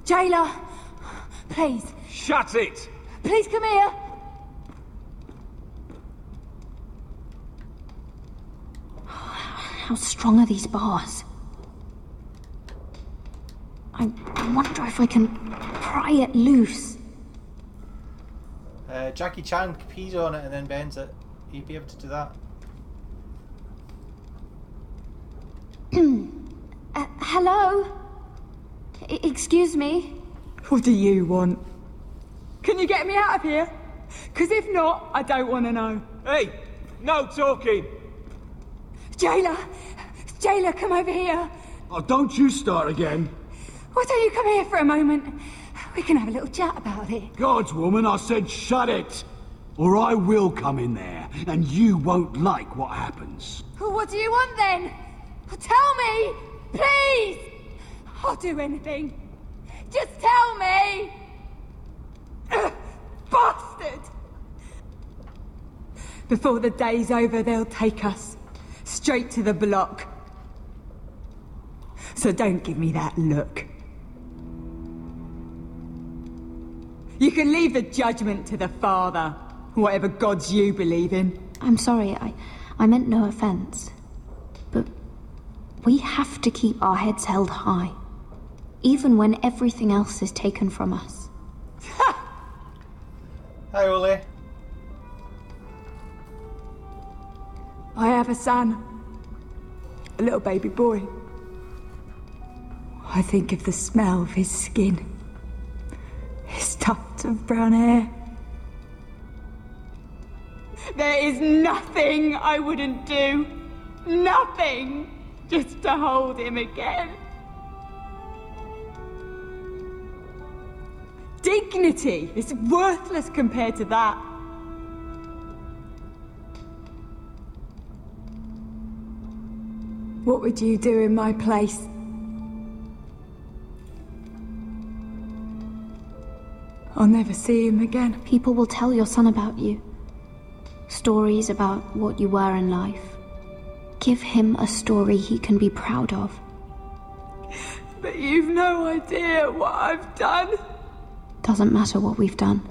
Jailer, please.
Shut it!
Please come here. How strong are these bars? I wonder if I can pry it loose.
Jackie Chan pees on it and then bends it. You'd be able to do that.
Hello? Excuse me?
What do you want? Can you get me out of here? Because if not, I don't want to know.
Hey, no talking.
Jailer! Jailer, come over here.
Oh, don't you start again.
Why don't you come here for a moment? We can have a little chat about it.
Gods, woman, I said shut it! Or I will come in there, and you won't like what happens.
Well, what do you want then? Tell me! Please! I'll do anything. Just tell me! Bastard! Before the day's over, they'll take us straight to the block. So don't give me that look. You can leave the judgment to the Father, whatever gods you believe in.
I'm sorry, I meant no offense. But we have to keep our heads held high, even when everything else is taken from us.
Hi, Ole.
I have a son, a little baby boy. I think of the smell of his skin, his tufts of brown hair. There is nothing I wouldn't do. Nothing. Just to hold him again. Dignity is worthless compared to that. What would you do in my place? I'll never see him again.
People will tell your son about you. Stories about what you were in life. Give him a story he can be proud of.
But you've no idea what I've done.
Doesn't matter what we've done.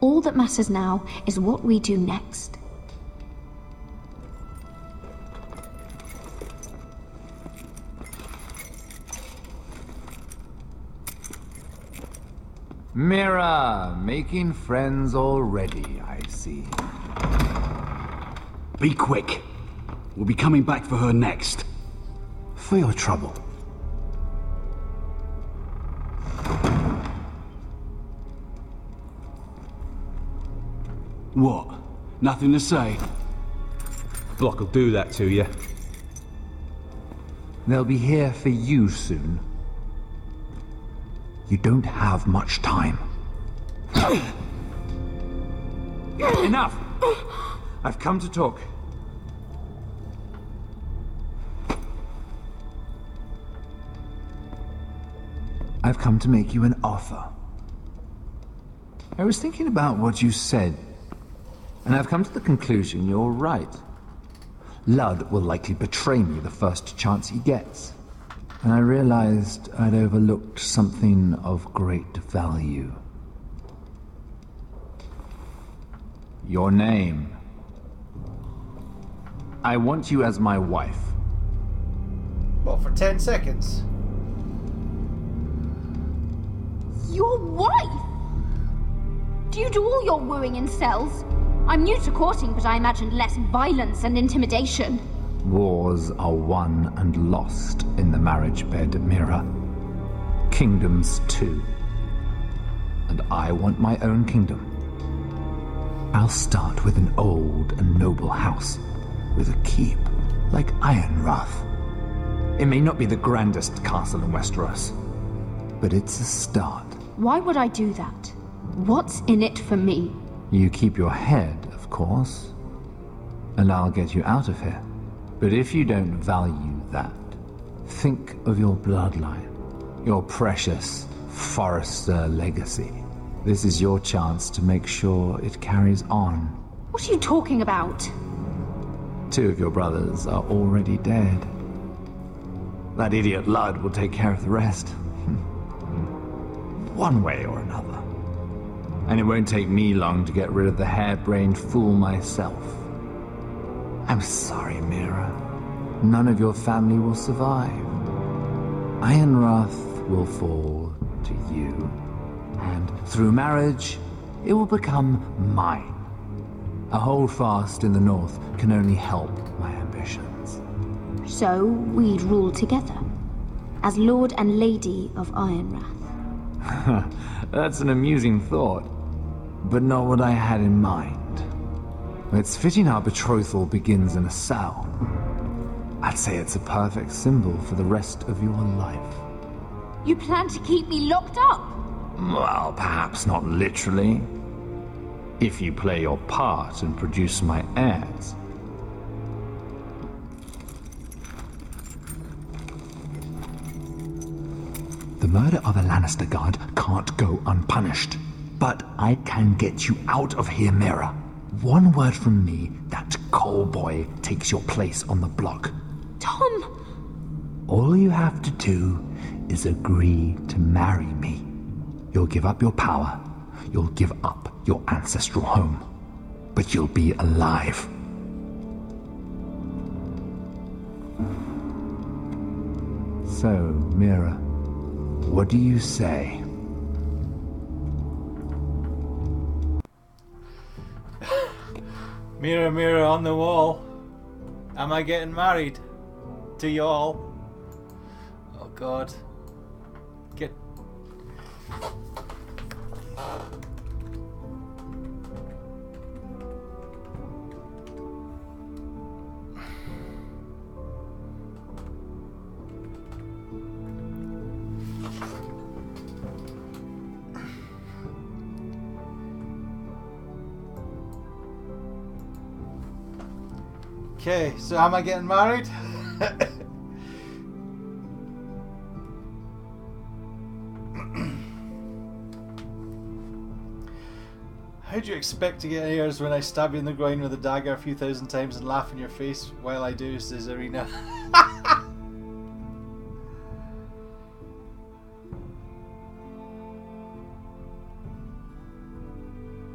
All that matters now is what we do next.
Mira, making friends already, I see.
Be quick. We'll be coming back for her next. For your trouble. What? Nothing to say?
Block will do that to you.
They'll be here for you soon. You don't have much time.
Enough! I've come to talk.
I've come to make you an offer. I was thinking about what you said, and I've come to the conclusion you're right. Ludd will likely betray me the first chance he gets. And I realized I'd overlooked something of great value. Your name. I want you as my wife.
Well, for 10 seconds.
Your wife? Do you do all your wooing in cells? I'm new to courting, but I imagined less violence and intimidation.
Wars are won and lost in the marriage bed, Mira. Kingdoms too. And I want my own kingdom. I'll start with an old and noble house, with a keep, like Ironrath. It may not be the grandest castle in Westeros, but it's a start.
Why would I do that? What's in it for me?
You keep your head, of course, and I'll get you out of here. But if you don't value that, think of your bloodline, your precious Forrester legacy. This is your chance to make sure it carries on.
What are you talking about?
2 of your brothers are already dead. That idiot Ludd will take care of the rest. One way or another. And it won't take me long to get rid of the harebrained fool myself. I'm sorry, Mira. None of your family will survive. Ironrath will fall to you. And through marriage, it will become mine. A holdfast in the north can only help my ambitions.
So we'd rule together, as Lord and Lady of Ironrath.
That's an amusing thought, but not what I had in mind. It's fitting our betrothal begins in a cell. I'd say it's a perfect symbol for the rest of your life.
You plan to keep me locked up?
Well, perhaps not literally. If you play your part and produce my heirs. The murder of a Lannister guard can't go unpunished. But I can get you out of here, Mira. One word from me, that coal boy takes your place on the block.
Tom!
All you have to do is agree to marry me. You'll give up your power. You'll give up your ancestral home. But you'll be alive. So, Mira, what do you say?
Mirror, mirror on the wall, am I getting married to y'all? Oh God. Get... Okay, so am I getting married? How do you expect to get heirs when I stab you in the groin with a dagger a few thousand times and laugh in your face while I do, says Irina.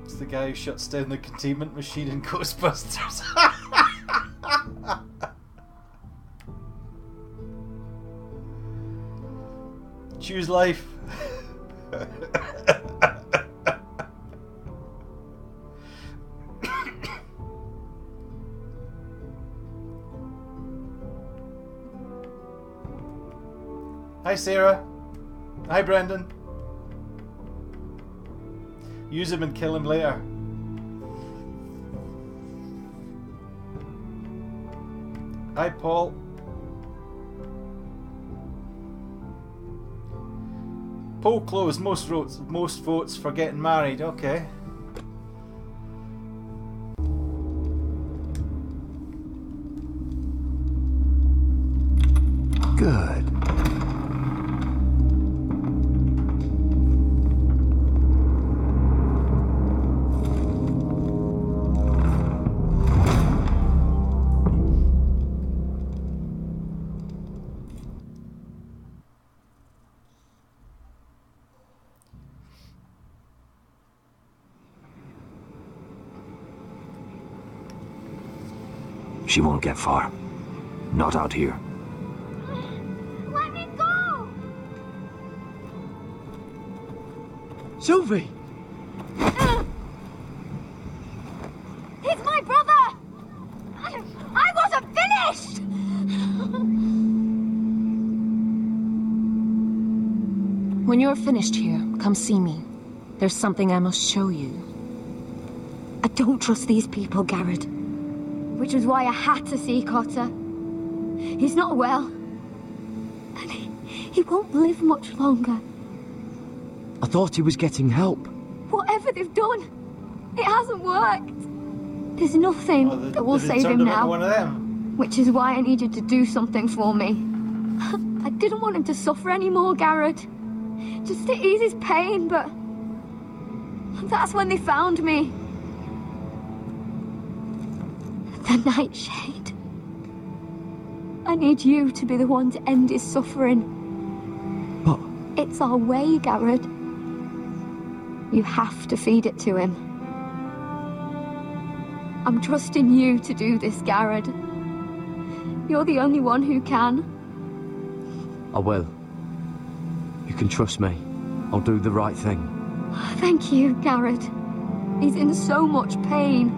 It's the guy who shuts down the containment machine in Ghostbusters. Choose life. Hi Sarah. Hi Brendan. Use him and kill him later. Hi Paul. Poll closed. Most votes for getting married. Okay.
Good.
She won't get far. Not out here.
Let me go!
Sylvie!
He's my brother! I wasn't finished!
When you're finished here, come see me. There's something I must show you.
I don't trust these people, Garrett.
Which was why I had to see Cotter. He's not well.
And he won't live much longer.
I thought he was getting help.
Whatever they've done, it hasn't worked. There's nothing that will save him now.
One of them.
Which is why I needed to do something for me. I didn't want him to suffer anymore, Garrett. Just to ease his pain, but... that's when they found me. The Nightshade. I need you to be the one to end his suffering.
But...
it's our way, Garrett. You have to feed it to him. I'm trusting you to do this, Garrett. You're the only one who can.
I will. You can trust me. I'll do the right thing.
Thank you, Garrett. He's in so much pain.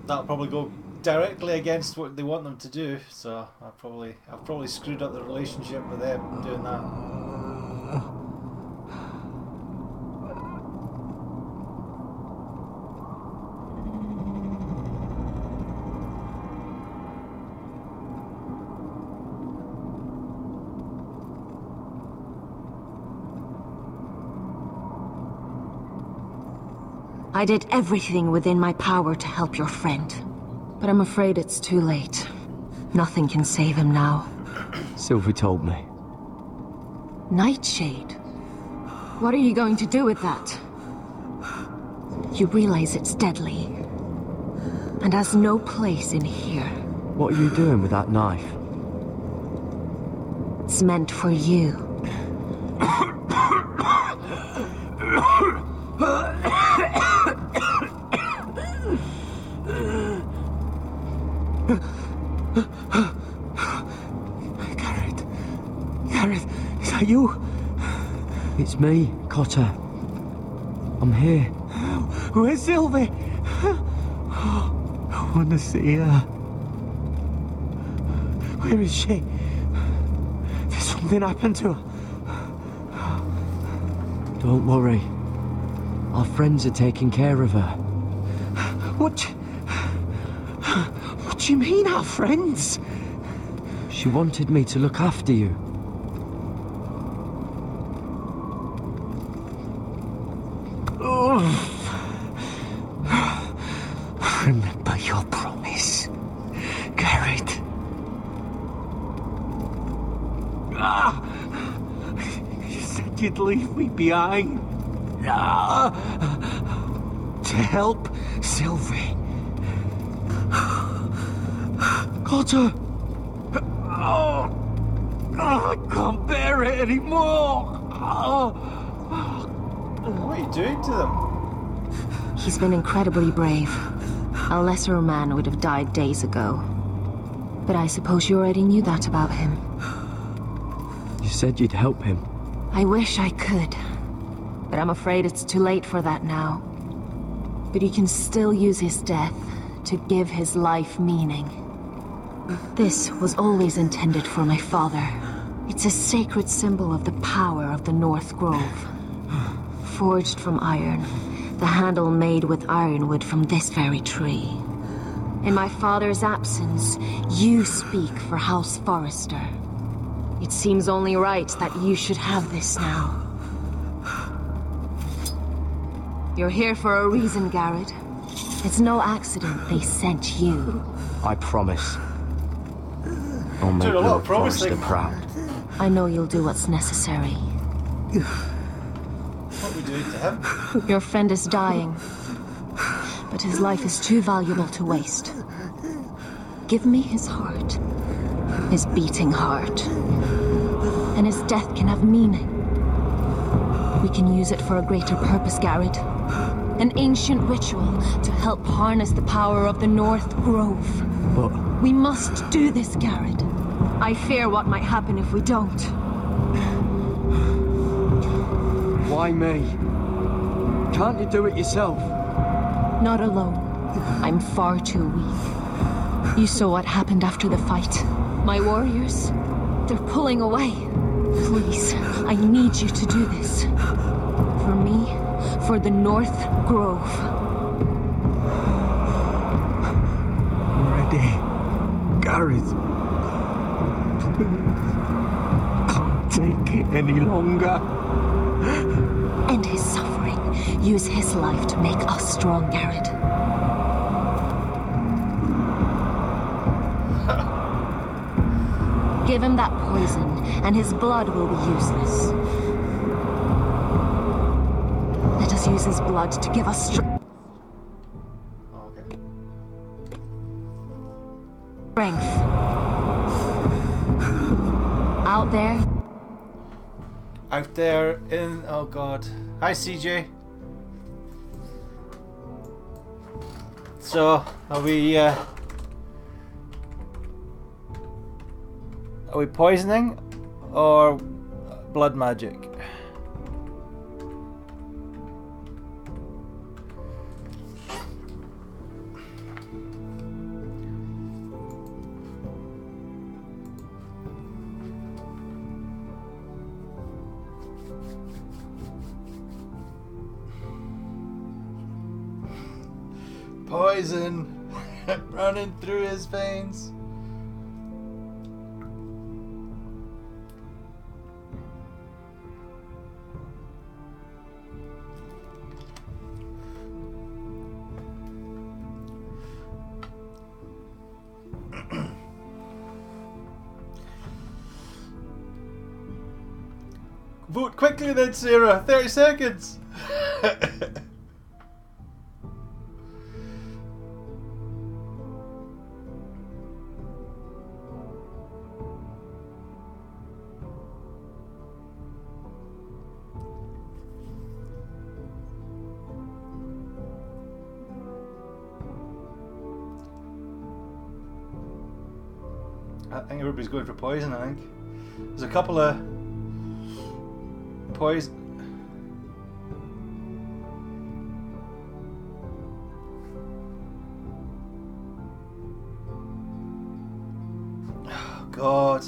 That'll probably go directly against what they want them to do, so I've probably screwed up the relationship with them doing that.
I did everything within my power to help your friend. But I'm afraid it's too late. Nothing can save him now.
Sylvie told me.
Nightshade? What are you going to do with that? You realize it's deadly. And has no place in here.
What are you doing with that knife?
It's meant for you.
Gareth, is that you? It's me, Cotter. I'm here. Where's Sylvie? I want to see her. Where is she? Did something happen to her? Don't worry. Our friends are taking care of her. What do you mean, our friends? She wanted me to look after you. Remember your promise, Garrett. You said you'd leave me behind. To help Sylvie. Cotter! I can't bear it anymore!
What are you doing to them?
He's been incredibly brave. A lesser man would have died days ago. But I suppose you already knew that about him.
You said you'd help him.
I wish I could. But I'm afraid it's too late for that now. But you can still use his death to give his life meaning. This was always intended for my father. It's a sacred symbol of the power of the North Grove. Forged from iron, the handle made with ironwood from this very tree. In my father's absence, you speak for House Forrester. It seems only right that you should have this now. You're here for a reason, Garrett. It's no accident they sent you.
I promise. I'll make Lord Forrester proud.
I know you'll do what's necessary.
What are we doing to him?
Your friend is dying, but his life is too valuable to waste. Give me his heart, his beating heart, and his death can have meaning. We can use it for a greater purpose, Garrett. An ancient ritual to help harness the power of the North Grove.
But
we must do this, Garrett. I fear what might happen if we don't.
why me? Can't you do it yourself?
Not alone. I'm far too weak. You saw what happened after the fight. My warriors, they're pulling away. Please, I need you to do this. For me, for the North Grove.
I'm ready. Gareth. Please. Can't take it any longer.
End his suffering. Use his life to make us strong, Garrett. Give him that poison, and his blood will be useless. Let us use his blood to give us strength. Out there.
Out there in... oh god. Hi CJ. So, are we poisoning or blood magic? Poison running through his veins. Vote quickly then, Sarah. 30 seconds. I think everybody's going for poison, I think. There's a couple of poison. Oh, God.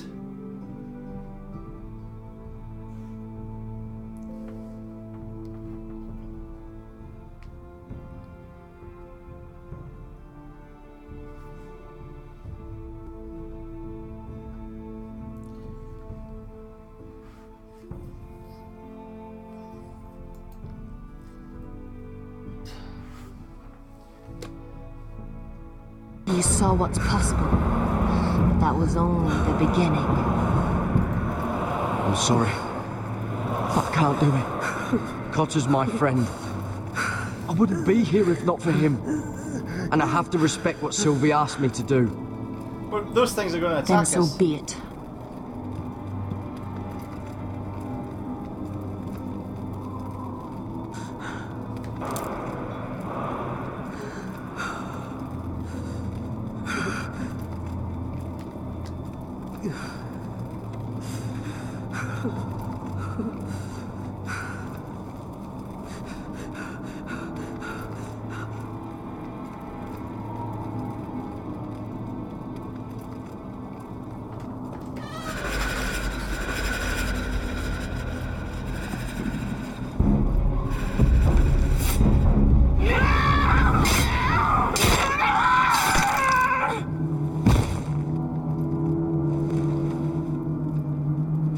You saw what's possible, but that was only the beginning.
I'm sorry. I can't do it. Cotter's my friend. I wouldn't be here if not for him. And I have to respect what Sylvie asked me to do.
Well, those things are going to attack us.
Then so be it.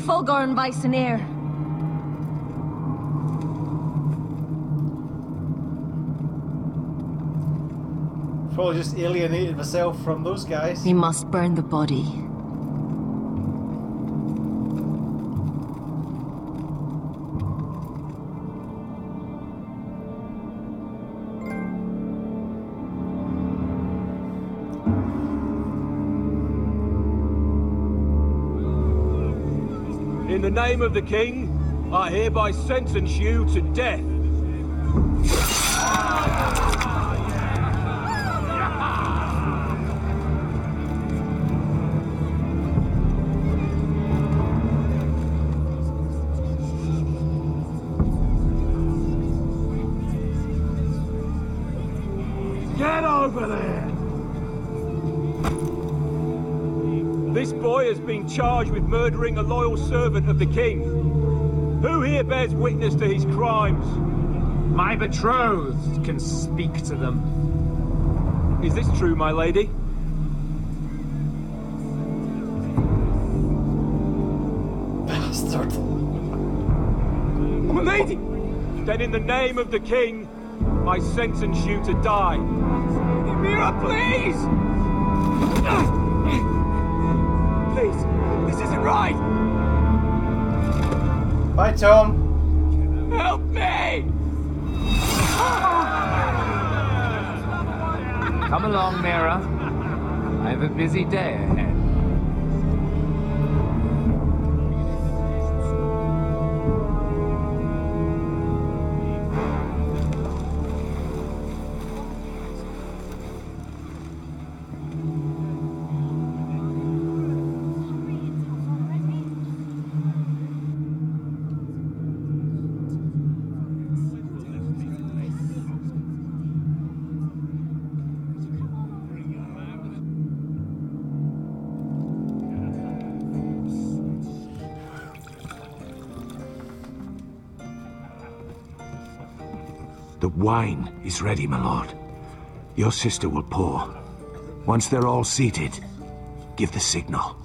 Fulgorn Viceneer.
Probably just alienated myself from those guys.
We must burn the body.
In the name of the king, I hereby sentence you to death. Get over there! This boy has been charged with murdering a loyal servant of the king. Who here bears witness to his crimes?
My betrothed can speak to them.
Is this true, my lady?
Bastard.
My lady! Then in the name of the king, I sentence you to die. Mira, please! Please, this isn't right!
Bye, Tom.
Help me!
Come along, Mira. I have a busy day ahead.
The wine is ready, my lord. Your sister will pour. Once they're all seated, give the signal.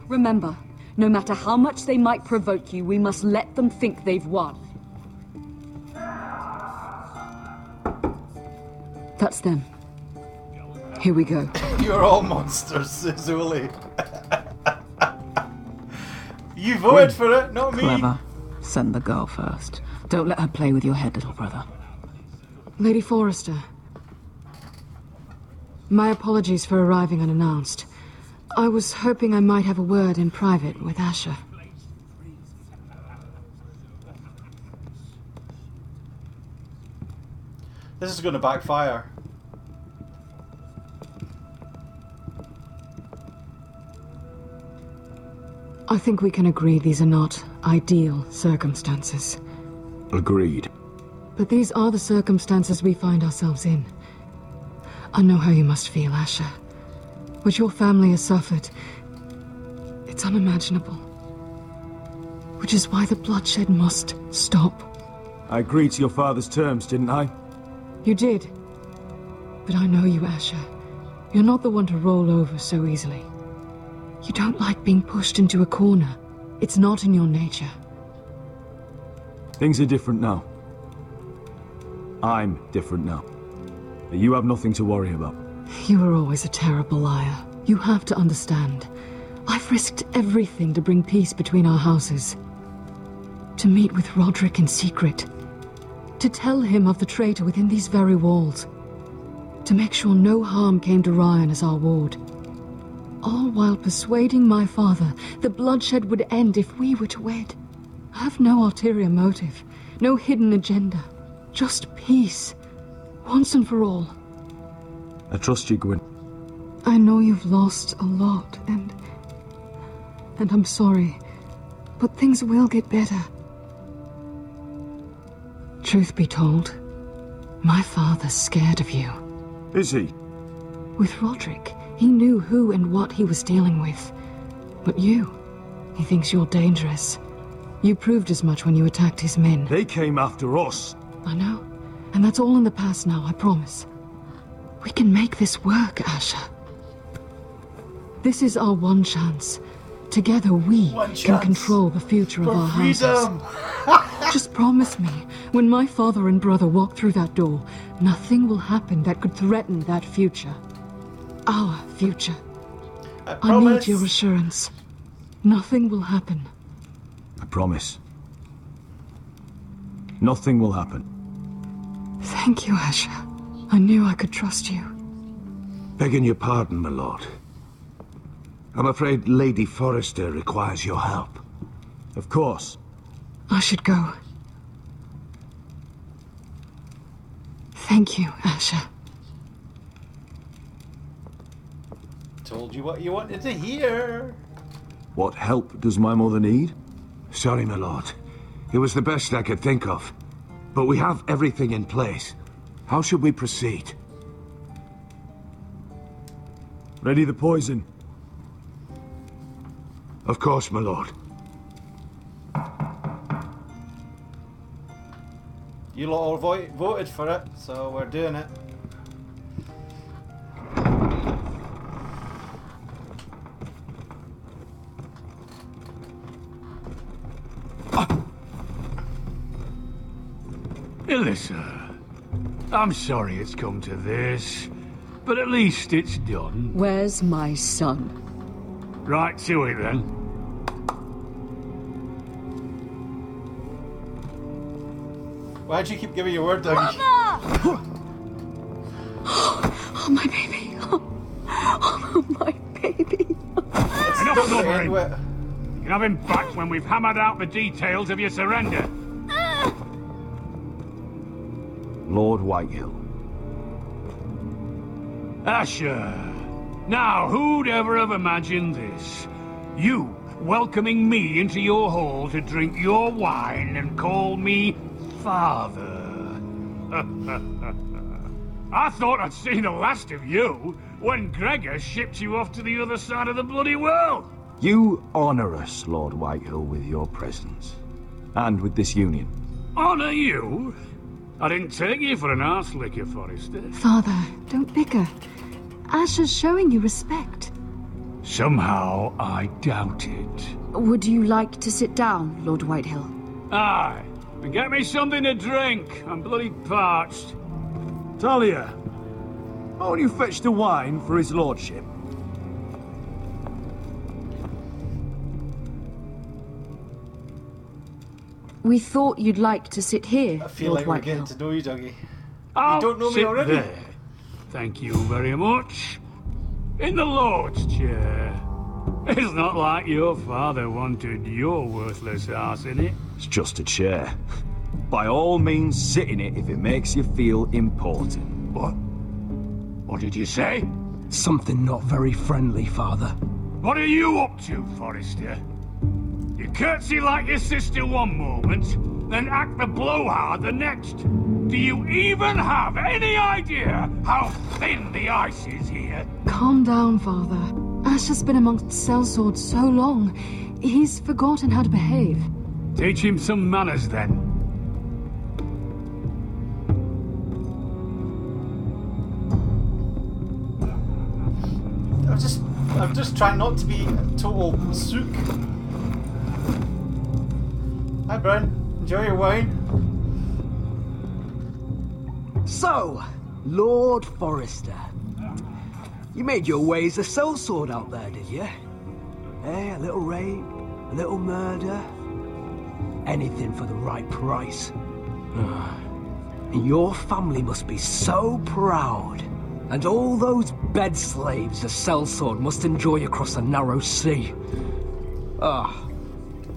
Remember, no matter how much they might provoke you, we must let them think they've won. That's them. Here we go.
You're all monsters, Zuli. You voted for it, not me.
Clever.
Send the girl first. Don't let her play with your head, little brother.
Lady Forrester. My apologies for arriving unannounced. I was hoping I might have a word in private with Asher.
This is going to backfire.
I think we can agree these are not ideal circumstances.
Agreed.
But these are the circumstances we find ourselves in. I know how you must feel, Asher. What your family has suffered, it's unimaginable. Which is why the bloodshed must stop.
I agreed to your father's terms, didn't I?
You did. But I know you, Asher. You're not the one to roll over so easily. You don't like being pushed into a corner. It's not in your nature.
Things are different now. I'm different now. But you have nothing to worry about.
You were always a terrible liar. You have to understand. I've risked everything to bring peace between our houses. To meet with Roderick in secret. To tell him of the traitor within these very walls. To make sure no harm came to Ryan as our ward. All while persuading my father the bloodshed would end if we were to wed. I have no ulterior motive, no hidden agenda. Just peace, once and for all.
I trust you, Gwyn.
I know you've lost a lot, and I'm sorry, but things will get better. Truth be told, my father's scared of you.
Is he?
With Roderick, he knew who and what he was dealing with. But you, he thinks you're dangerous. You proved as much when you attacked his men.
They came after us.
I know, and that's all in the past now, I promise. We can make this work, Asher. This is our one chance. Together we can control the future of our houses. Just promise me, when my father and brother walk through that door, nothing will happen that could threaten that future. Our future. I need your assurance. Nothing will happen.
I promise. Nothing will happen.
Thank you, Asher. I knew I could trust you.
Begging your pardon, my lord. I'm afraid Lady Forrester requires your help.
Of course.
I should go. Thank you, Asher.
Told you what you wanted to hear.
What help does my mother need?
Sorry, my lord. It was the best I could think of. But we have everything in place. How should we proceed?
Ready the poison?
Of course, my lord.
You lot all voted for it, so we're doing it.
Alyssa, I'm sorry it's come to this, but at least it's done.
Where's my son?
Right to it then.
Why'd you keep giving your word, Doug?
Oh, my baby. Oh, my baby.
Enough blubbering. You can have him back when we've hammered out the details of your surrender.
Lord Whitehill.
Asher. Now, who'd ever have imagined this? You welcoming me into your hall to drink your wine and call me father. I thought I'd seen the last of you when Gregor shipped you off to the other side of the bloody world.
You honor us, Lord Whitehill, with your presence. And with this union.
Honor you? I didn't take you for an arse licker, Forrester.
Father, don't bicker. Asher's showing you respect.
Somehow I doubt it.
Would you like to sit down, Lord Whitehill?
Aye. And get me something to drink. I'm bloody parched.
Talia, won't you fetch the wine for his lordship?
We thought you'd like to sit here,
I feel
Lord
like we're
Whitehill.
getting to know you, Dougie.
I'll
You don't know me
sit
already?
There. Thank you very much. In the Lord's chair. It's not like your father wanted your worthless ass in it.
It's just a chair. By all means, sit in it if it makes you feel important.
What? What did you say?
Something not very friendly, Father.
What are you up to, Forrester? You curtsy like your sister one moment, then act the blowhard the next. Do you even have any idea how thin the ice is here?
Calm down, Father. Ash has been amongst sellswords so long, he's forgotten how to behave.
Teach him some manners, then.
I'm just trying not to be a total sook. Hi, Brian. Enjoy your wine.
So, Lord Forrester, you made your way as a sellsword out there, did you? Eh, a little rape, a little murder, anything for the right price. And your family must be so proud. And all those bed slaves a sellsword must enjoy across a narrow sea.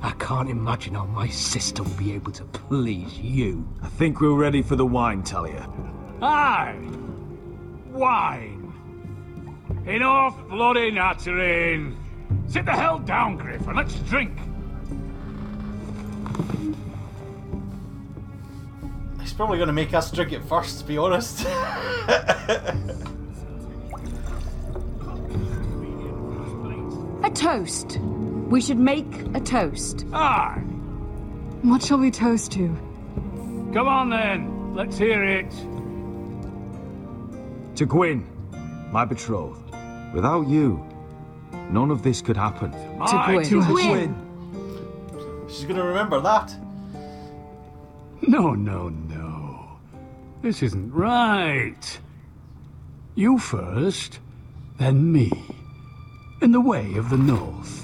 I can't imagine how my sister will be able to please you.
I think we're ready for the wine, Talia.
Aye! Wine! Enough bloody nattering! Sit the hell down, Griff, and let's drink!
He's probably going to make us drink it first, to be honest.
A toast. We should make a toast.
Aye!
What shall we toast to?
Come on then, let's hear it.
To Gwyn, my betrothed. Without you, none of this could happen.
To Gwyn.
She's going to remember that.
No, no, no. This isn't right. You first, then me. In the way of the North.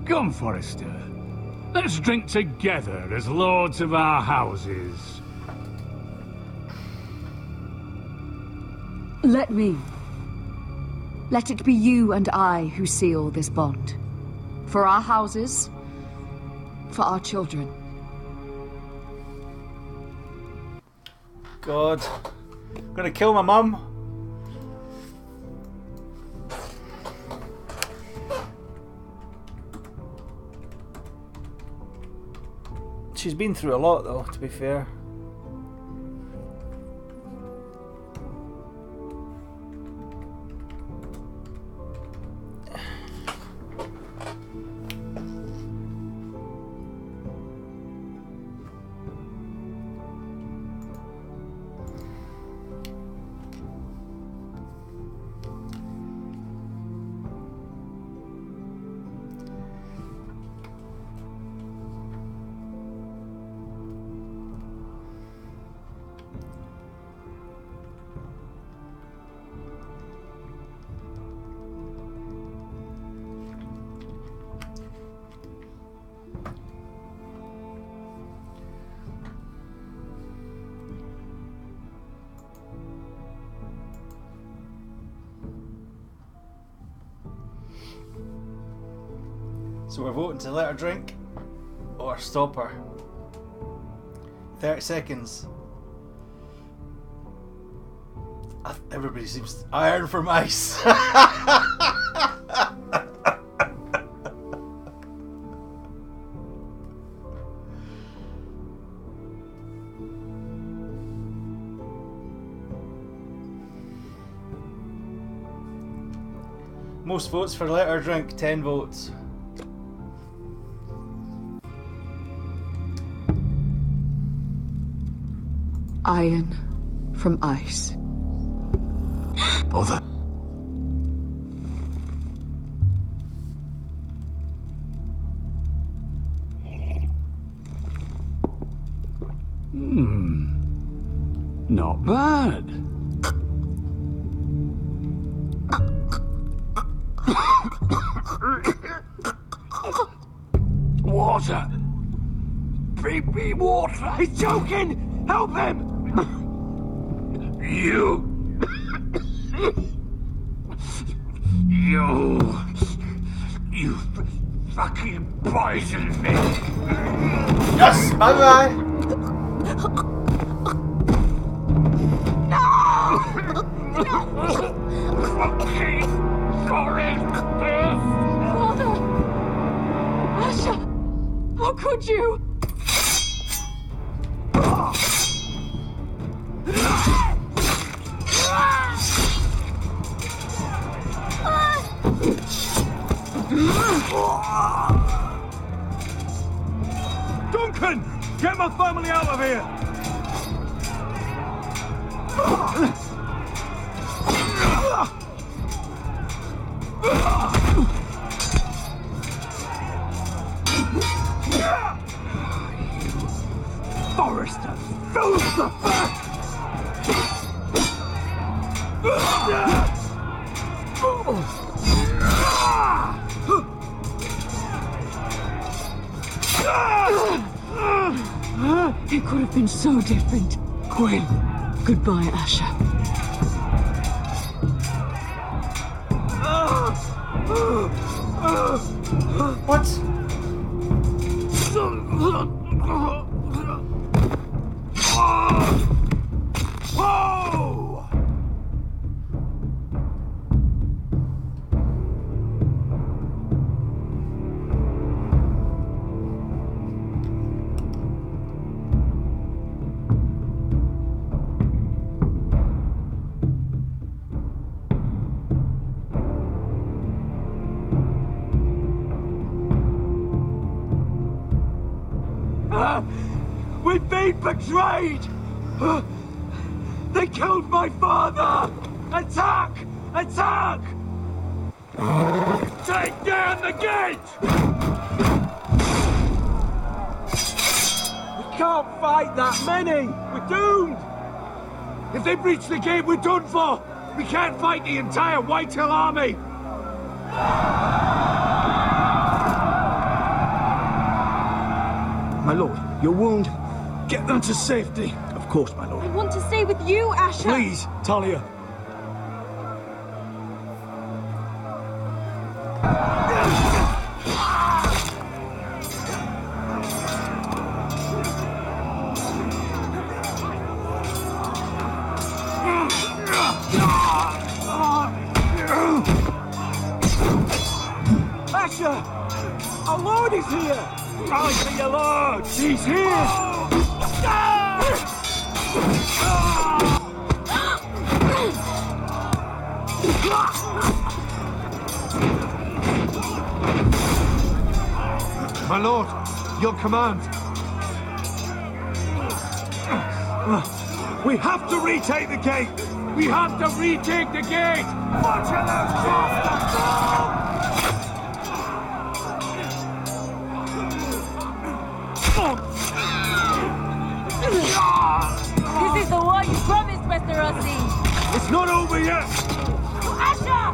Come, Forrester. Let's drink together as lords of our houses.
Let me. Let it be you and I who seal this bond. For our houses, for our children.
God. I'm gonna kill my mum. She's been through a lot though, to be fair. So we're voting to let her drink or stop her. 30 seconds. Everybody seems iron from ice. Most votes for let her drink, 10 votes.
Iron from ice.
Bother.
Not bad. Water.
feed me water! He's choking! Help him! You fucking poisoned me!
Yes! Bye-bye!
Father! Asher! How could you?
Duncan! Get my family out of here!
Forrester! Filth the back!
It could have been so different. Quinn, goodbye, Asher.
What?
Whoa! We've been betrayed! They killed my father! Attack! Attack! Take down the gate!
We can't fight that many! We're doomed!
If they breach the gate, we're done for! We can't fight the entire Whitehill army!
My lord, your wound. Get them to safety. Of course, my lord.
I want to stay with you, Asher!
Please, Talia.
Asher! Our lord is here! Rally to your lord! He's here! My lord, your command. We have to retake the gate! We have to retake the gate! Watch out, those bastards!
This is the war you promised, Mr. Rossi!
It's not over yet!
Asher!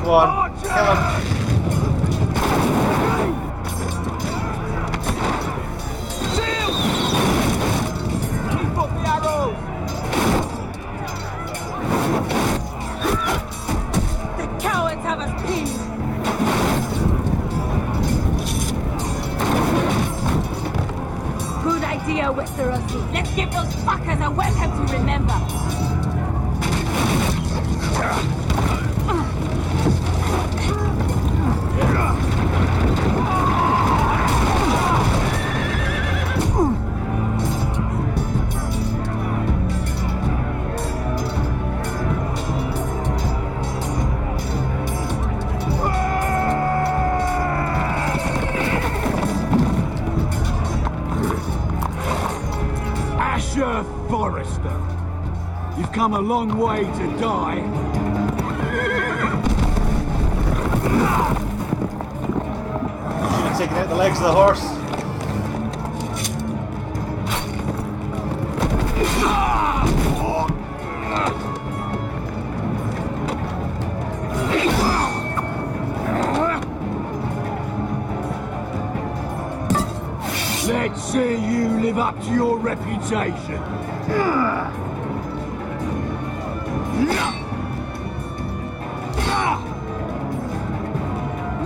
Come on, kill him.
Keep up the arrows!
The cowards have us pinned! Good idea, Westerosi. Let's give those fuckers a welcome to remember.
come a long way to die.
Should have taken out the legs of the horse.
Let's see you live up to your reputation.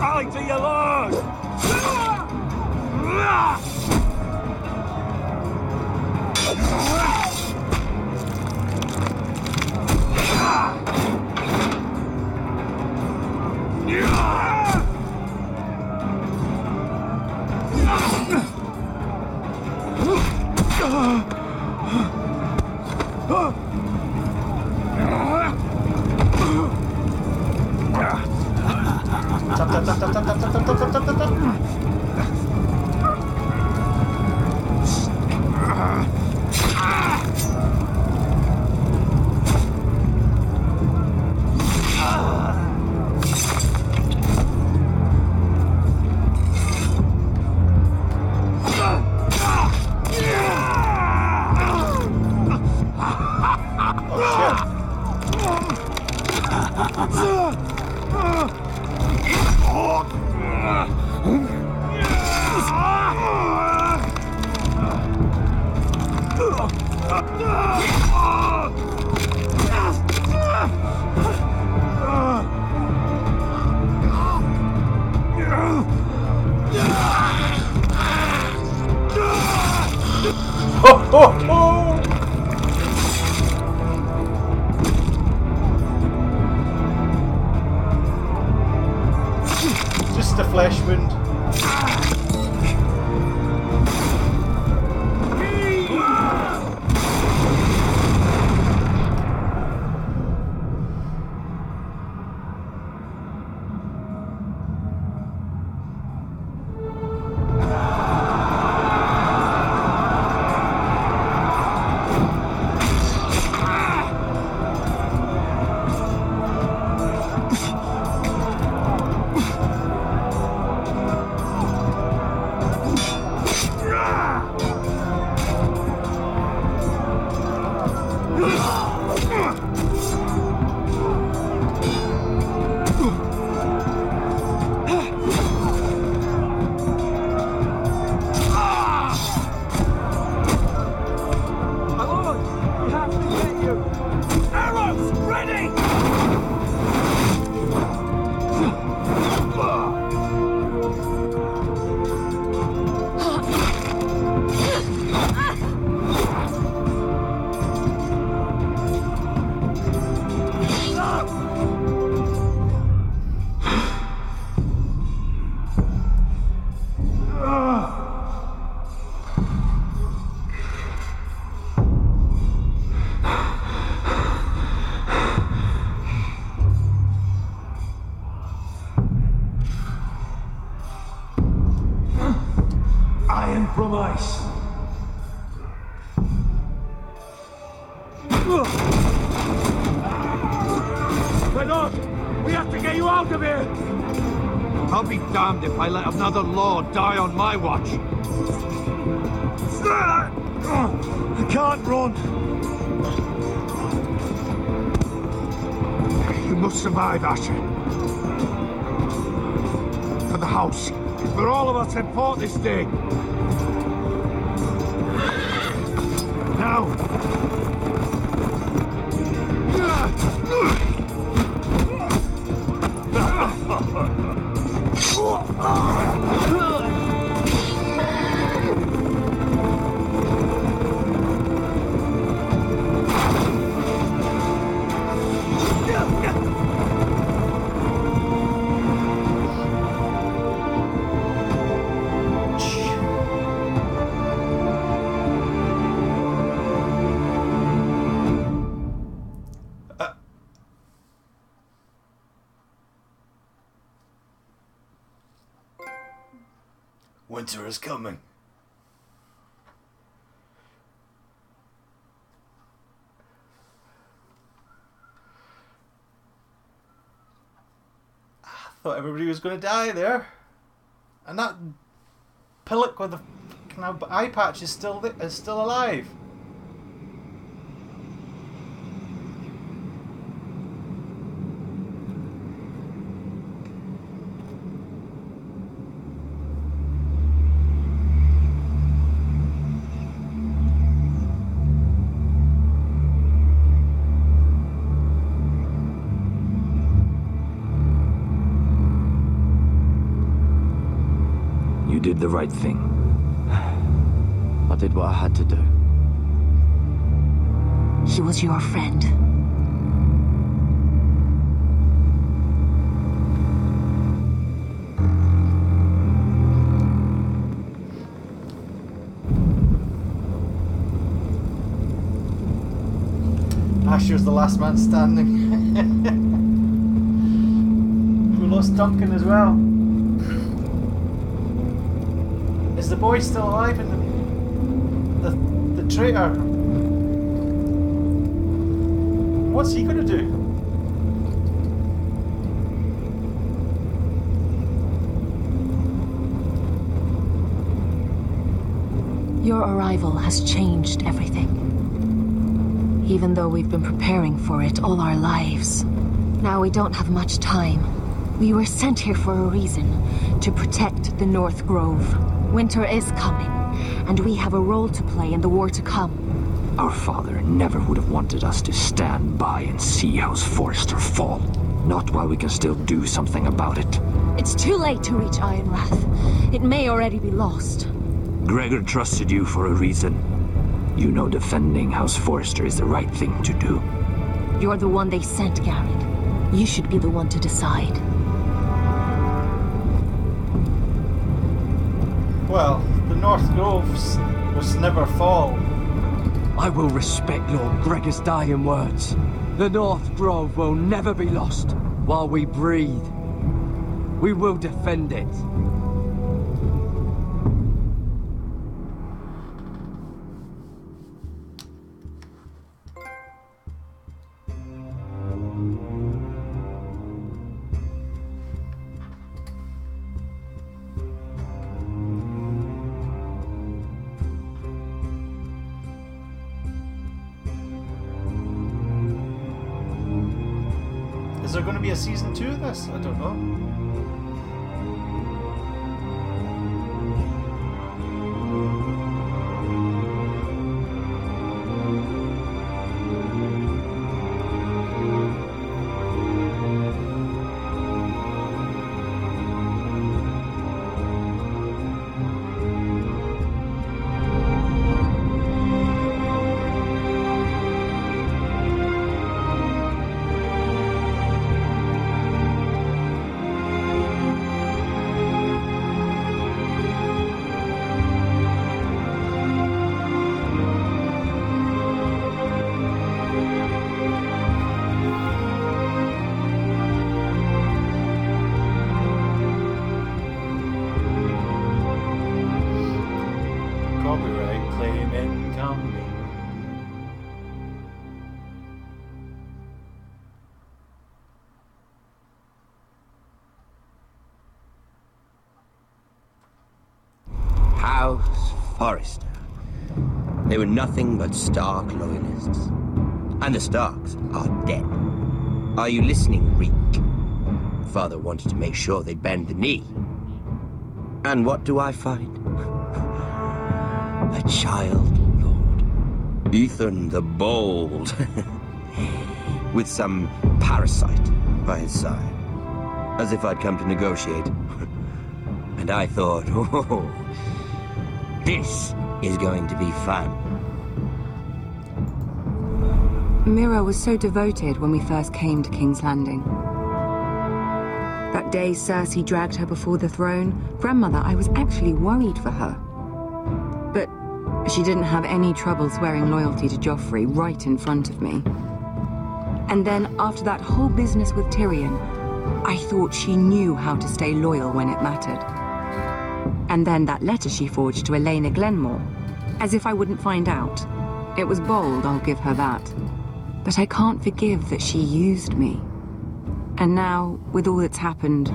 Rally to your lord! Just a flesh wound. From ice. Bernard, we have to get you out of here!
I'll be damned if I let another lord die on my watch.
I can't run.
You must survive, Asher. For the house. For all of us had fought this day. Now.
Winter is coming. Thought everybody was going to die there. And that pillock with the kind of eye patch is still alive.
You did the right thing.
I did what I had to do.
He was your friend.
Asher's the last man standing. We lost Duncan as well. Is the boy still alive in the traitor? What's he gonna do?
Your arrival has changed everything. Even though we've been preparing for it all our lives. Now we don't have much time. We were sent here for a reason. To protect the North Grove. Winter is coming, and we have a role to play in the war to come.
Our father never would have wanted us to stand by and see House Forrester fall. Not while we can still do something about it.
It's too late to reach Ironrath. It may already be lost.
Gregor trusted you for a reason. You know defending House Forrester is the right thing to do.
You're the one they sent, Garrett. You should be the one to decide.
Well, the North Groves must never fall.
I will respect Lord Gregor's dying words. The North Grove will never be lost while we breathe. We will defend it.
Is there going to be a season 2 of this? I don't know. Copyright claim incoming.
House Forrester. They were nothing but Stark loyalists. And the Starks are dead. Are you listening, Reek? Father wanted to make sure they'd bend the knee. And what do I find? A child lord. Ethan the Bold. With some parasite by his side. As if I'd come to negotiate. And I thought, oh, this is going to be fun.
Mira was so devoted when we first came to King's Landing. That day Cersei dragged her before the throne, Grandmother, I was actually worried for her. But she didn't have any trouble swearing loyalty to Joffrey right in front of me. And then, after that whole business with Tyrion, I thought she knew how to stay loyal when it mattered. And then that letter she forged to Elena Glenmore, as if I wouldn't find out. It was bold, I'll give her that. But I can't forgive that she used me. And now, with all that's happened,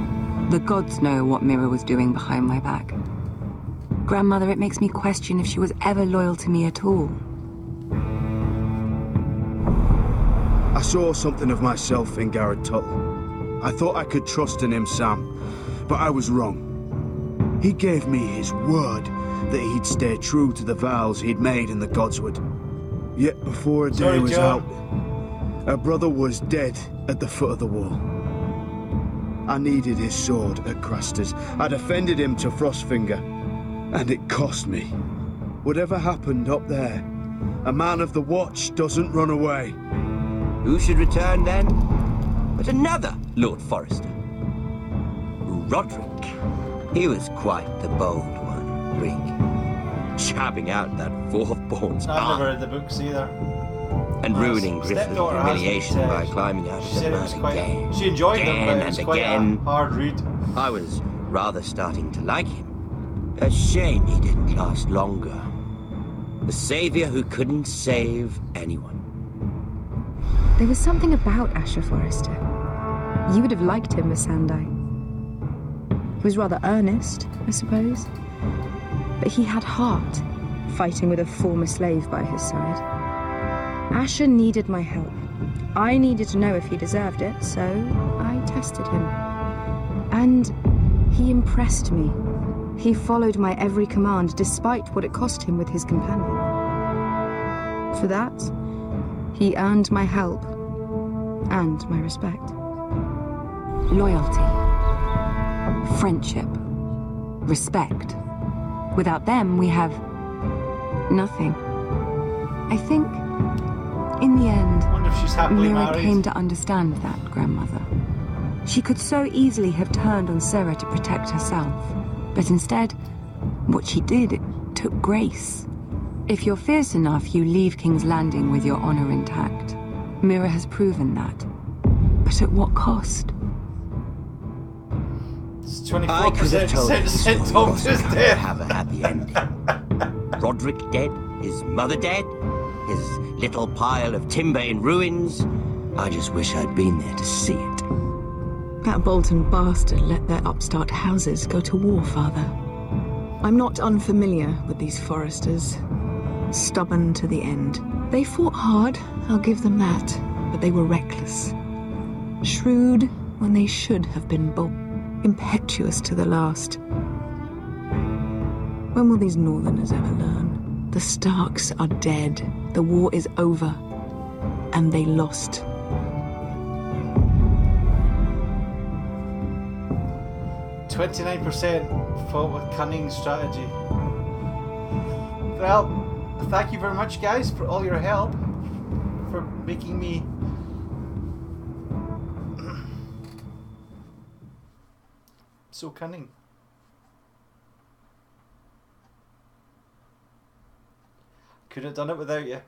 the gods know what Mira was doing behind my back. Grandmother, it makes me question if she was ever loyal to me at all.
I saw something of myself in Garrett Tuttle. I thought I could trust in him, Sam, but I was wrong. He gave me his word that he'd stay true to the vows he'd made in the Godswood. Yet before a day was out, a brother was dead at the foot of the wall. I needed his sword at Craster's. I defended him to Frostfinger, and it cost me. Whatever happened up there, a man of the Watch doesn't run away.
Who should return then? But another Lord Forrester. Roderick. He was quite the bold one, Reek. Jabbing out that fourth-born's
I've
arm.
never read the books either.
And ruining Griffith's humiliation by climbing out of the man again.
She enjoyed them, but it was
and
quite
again.
a hard read.
I was rather starting to like him. A shame he didn't last longer. The savior who couldn't save anyone.
There was something about Asher Forrester. You would have liked him, Miss Sandai. He was rather earnest, I suppose. But he had heart, fighting with a former slave by his side. Asher needed my help. I needed to know if he deserved it, so I tested him. And he impressed me. He followed my every command, despite what it cost him with his companion. For that, he earned my help and my respect. Loyalty, friendship, respect. Without them, we have nothing. I think, in the end, Mira came to understand that, Grandmother. She could so easily have turned on Sarah to protect herself, but instead, what she did, it took grace. If you're fierce enough, you leave King's Landing with your honor intact. Mira has proven that. But at what cost?
It's 24%
I could have told this
Tom
wasn't
just
going to
dead.
have a happy ending. Roderick dead, his mother dead, his little pile of timber in ruins. I just wish I'd been there to see it.
That Bolton bastard let their upstart houses go to war, Father. I'm not unfamiliar with these Forresters. Stubborn to the end. They fought hard, I'll give them that, but they were reckless. Shrewd when they should have been bold. Impetuous to the last. When will these Northerners ever learn? The Starks are dead. The war is over. And they lost.
29% fought with cunning strategy. Well, thank you very much, guys, for all your help, for making me so cunning. Couldn't have done it without you.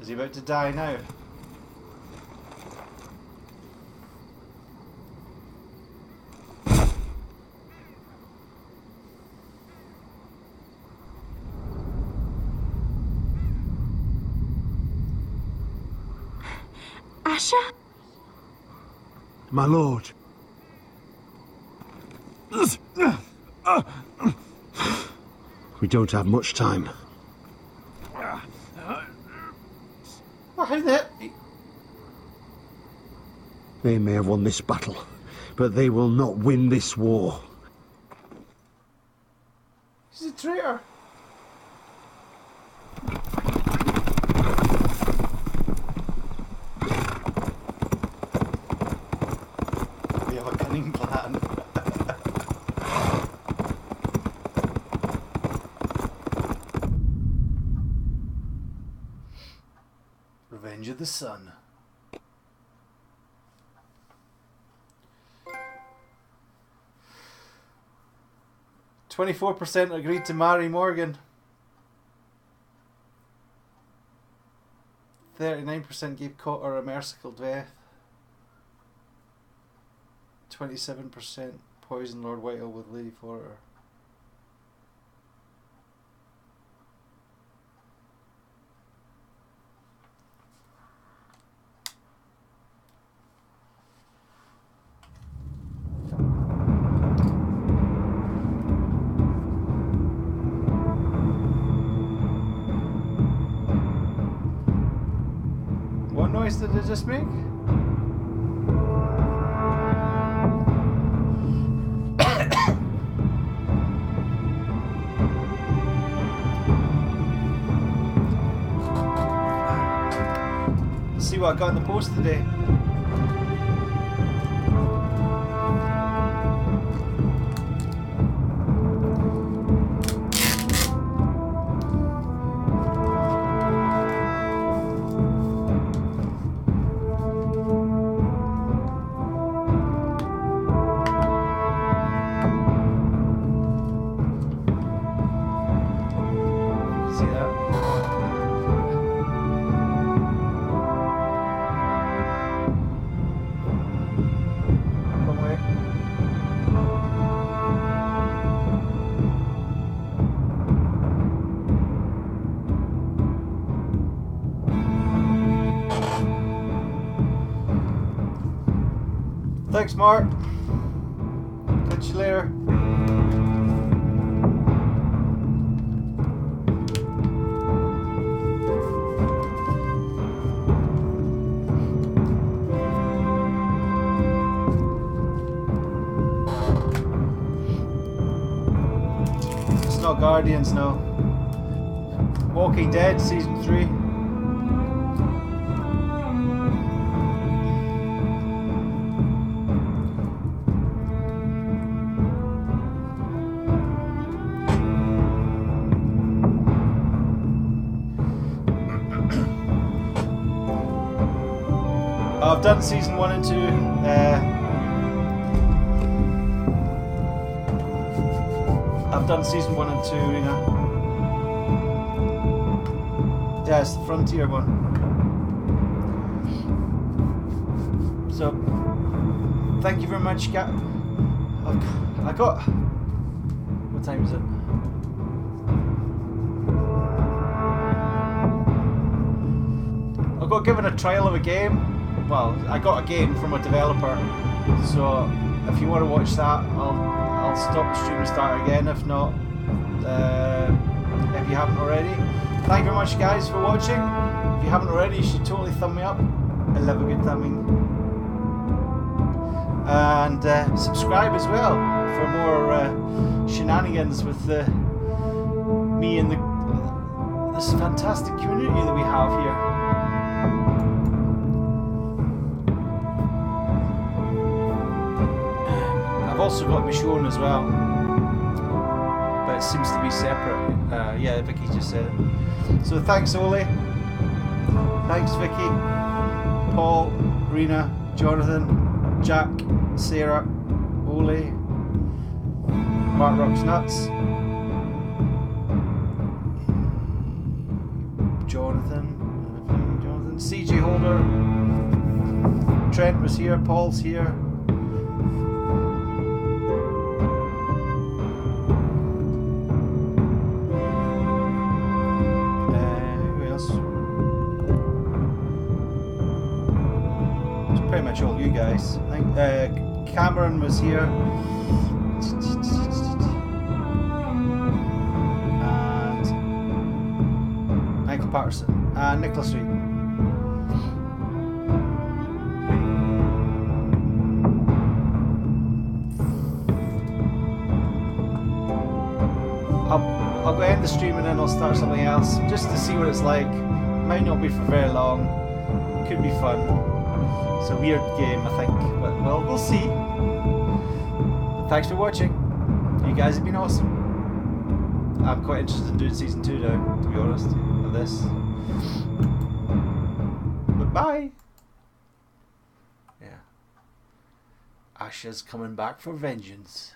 Is he about to die now?
Asher?
My lord. We don't have much time.
How that?
They may have won this battle, but they will not win this war.
He's a traitor. They have a cunning plan. Revenge of the Sun. 24% agreed to marry Morgan. 39% gave Cotter a merciful death. 27% poisoned Lord Whitehall with Lady Forrester. What noise did it just make? See what I got in the post today. Thanks, Mark. Catch you later. It's not Guardians, no. Walking Dead Season 3. I've done Season 1 and 2. I've done Season 1 and 2, you know. Yeah, it's the Frontier one. So, thank you very much, Cat. I got... What time is it? I got given a trial of a game. Well, I got a game from a developer, so if you want to watch that, I'll stop the stream and start again. If not, if you haven't already, thank you very much, guys, for watching. If you haven't already, you should totally thumb me up. I love a good thumbing, and subscribe as well for more shenanigans with me and this fantastic community that we have here. I've also got Michonne as well, but it seems to be separate. Yeah, Vicky just said it. So thanks, Ole. Thanks, Vicky, Paul, Rena, Jonathan, Jack, Sarah, Ole, Mark Rocks Nuts, Jonathan, CJ Holder, Trent was here, Paul's here. Pretty much all you guys. I think Cameron was here. And Michael Patterson. And Nicholas Reed. I'll go end the stream and then I'll start something else just to see what it's like. Might not be for very long. Could be fun. It's a weird game, I think, but well, we'll see. But thanks for watching. You guys have been awesome. I'm quite interested in doing Season 2 now, to be honest, of this. But bye. Yeah. Asha's coming back for vengeance.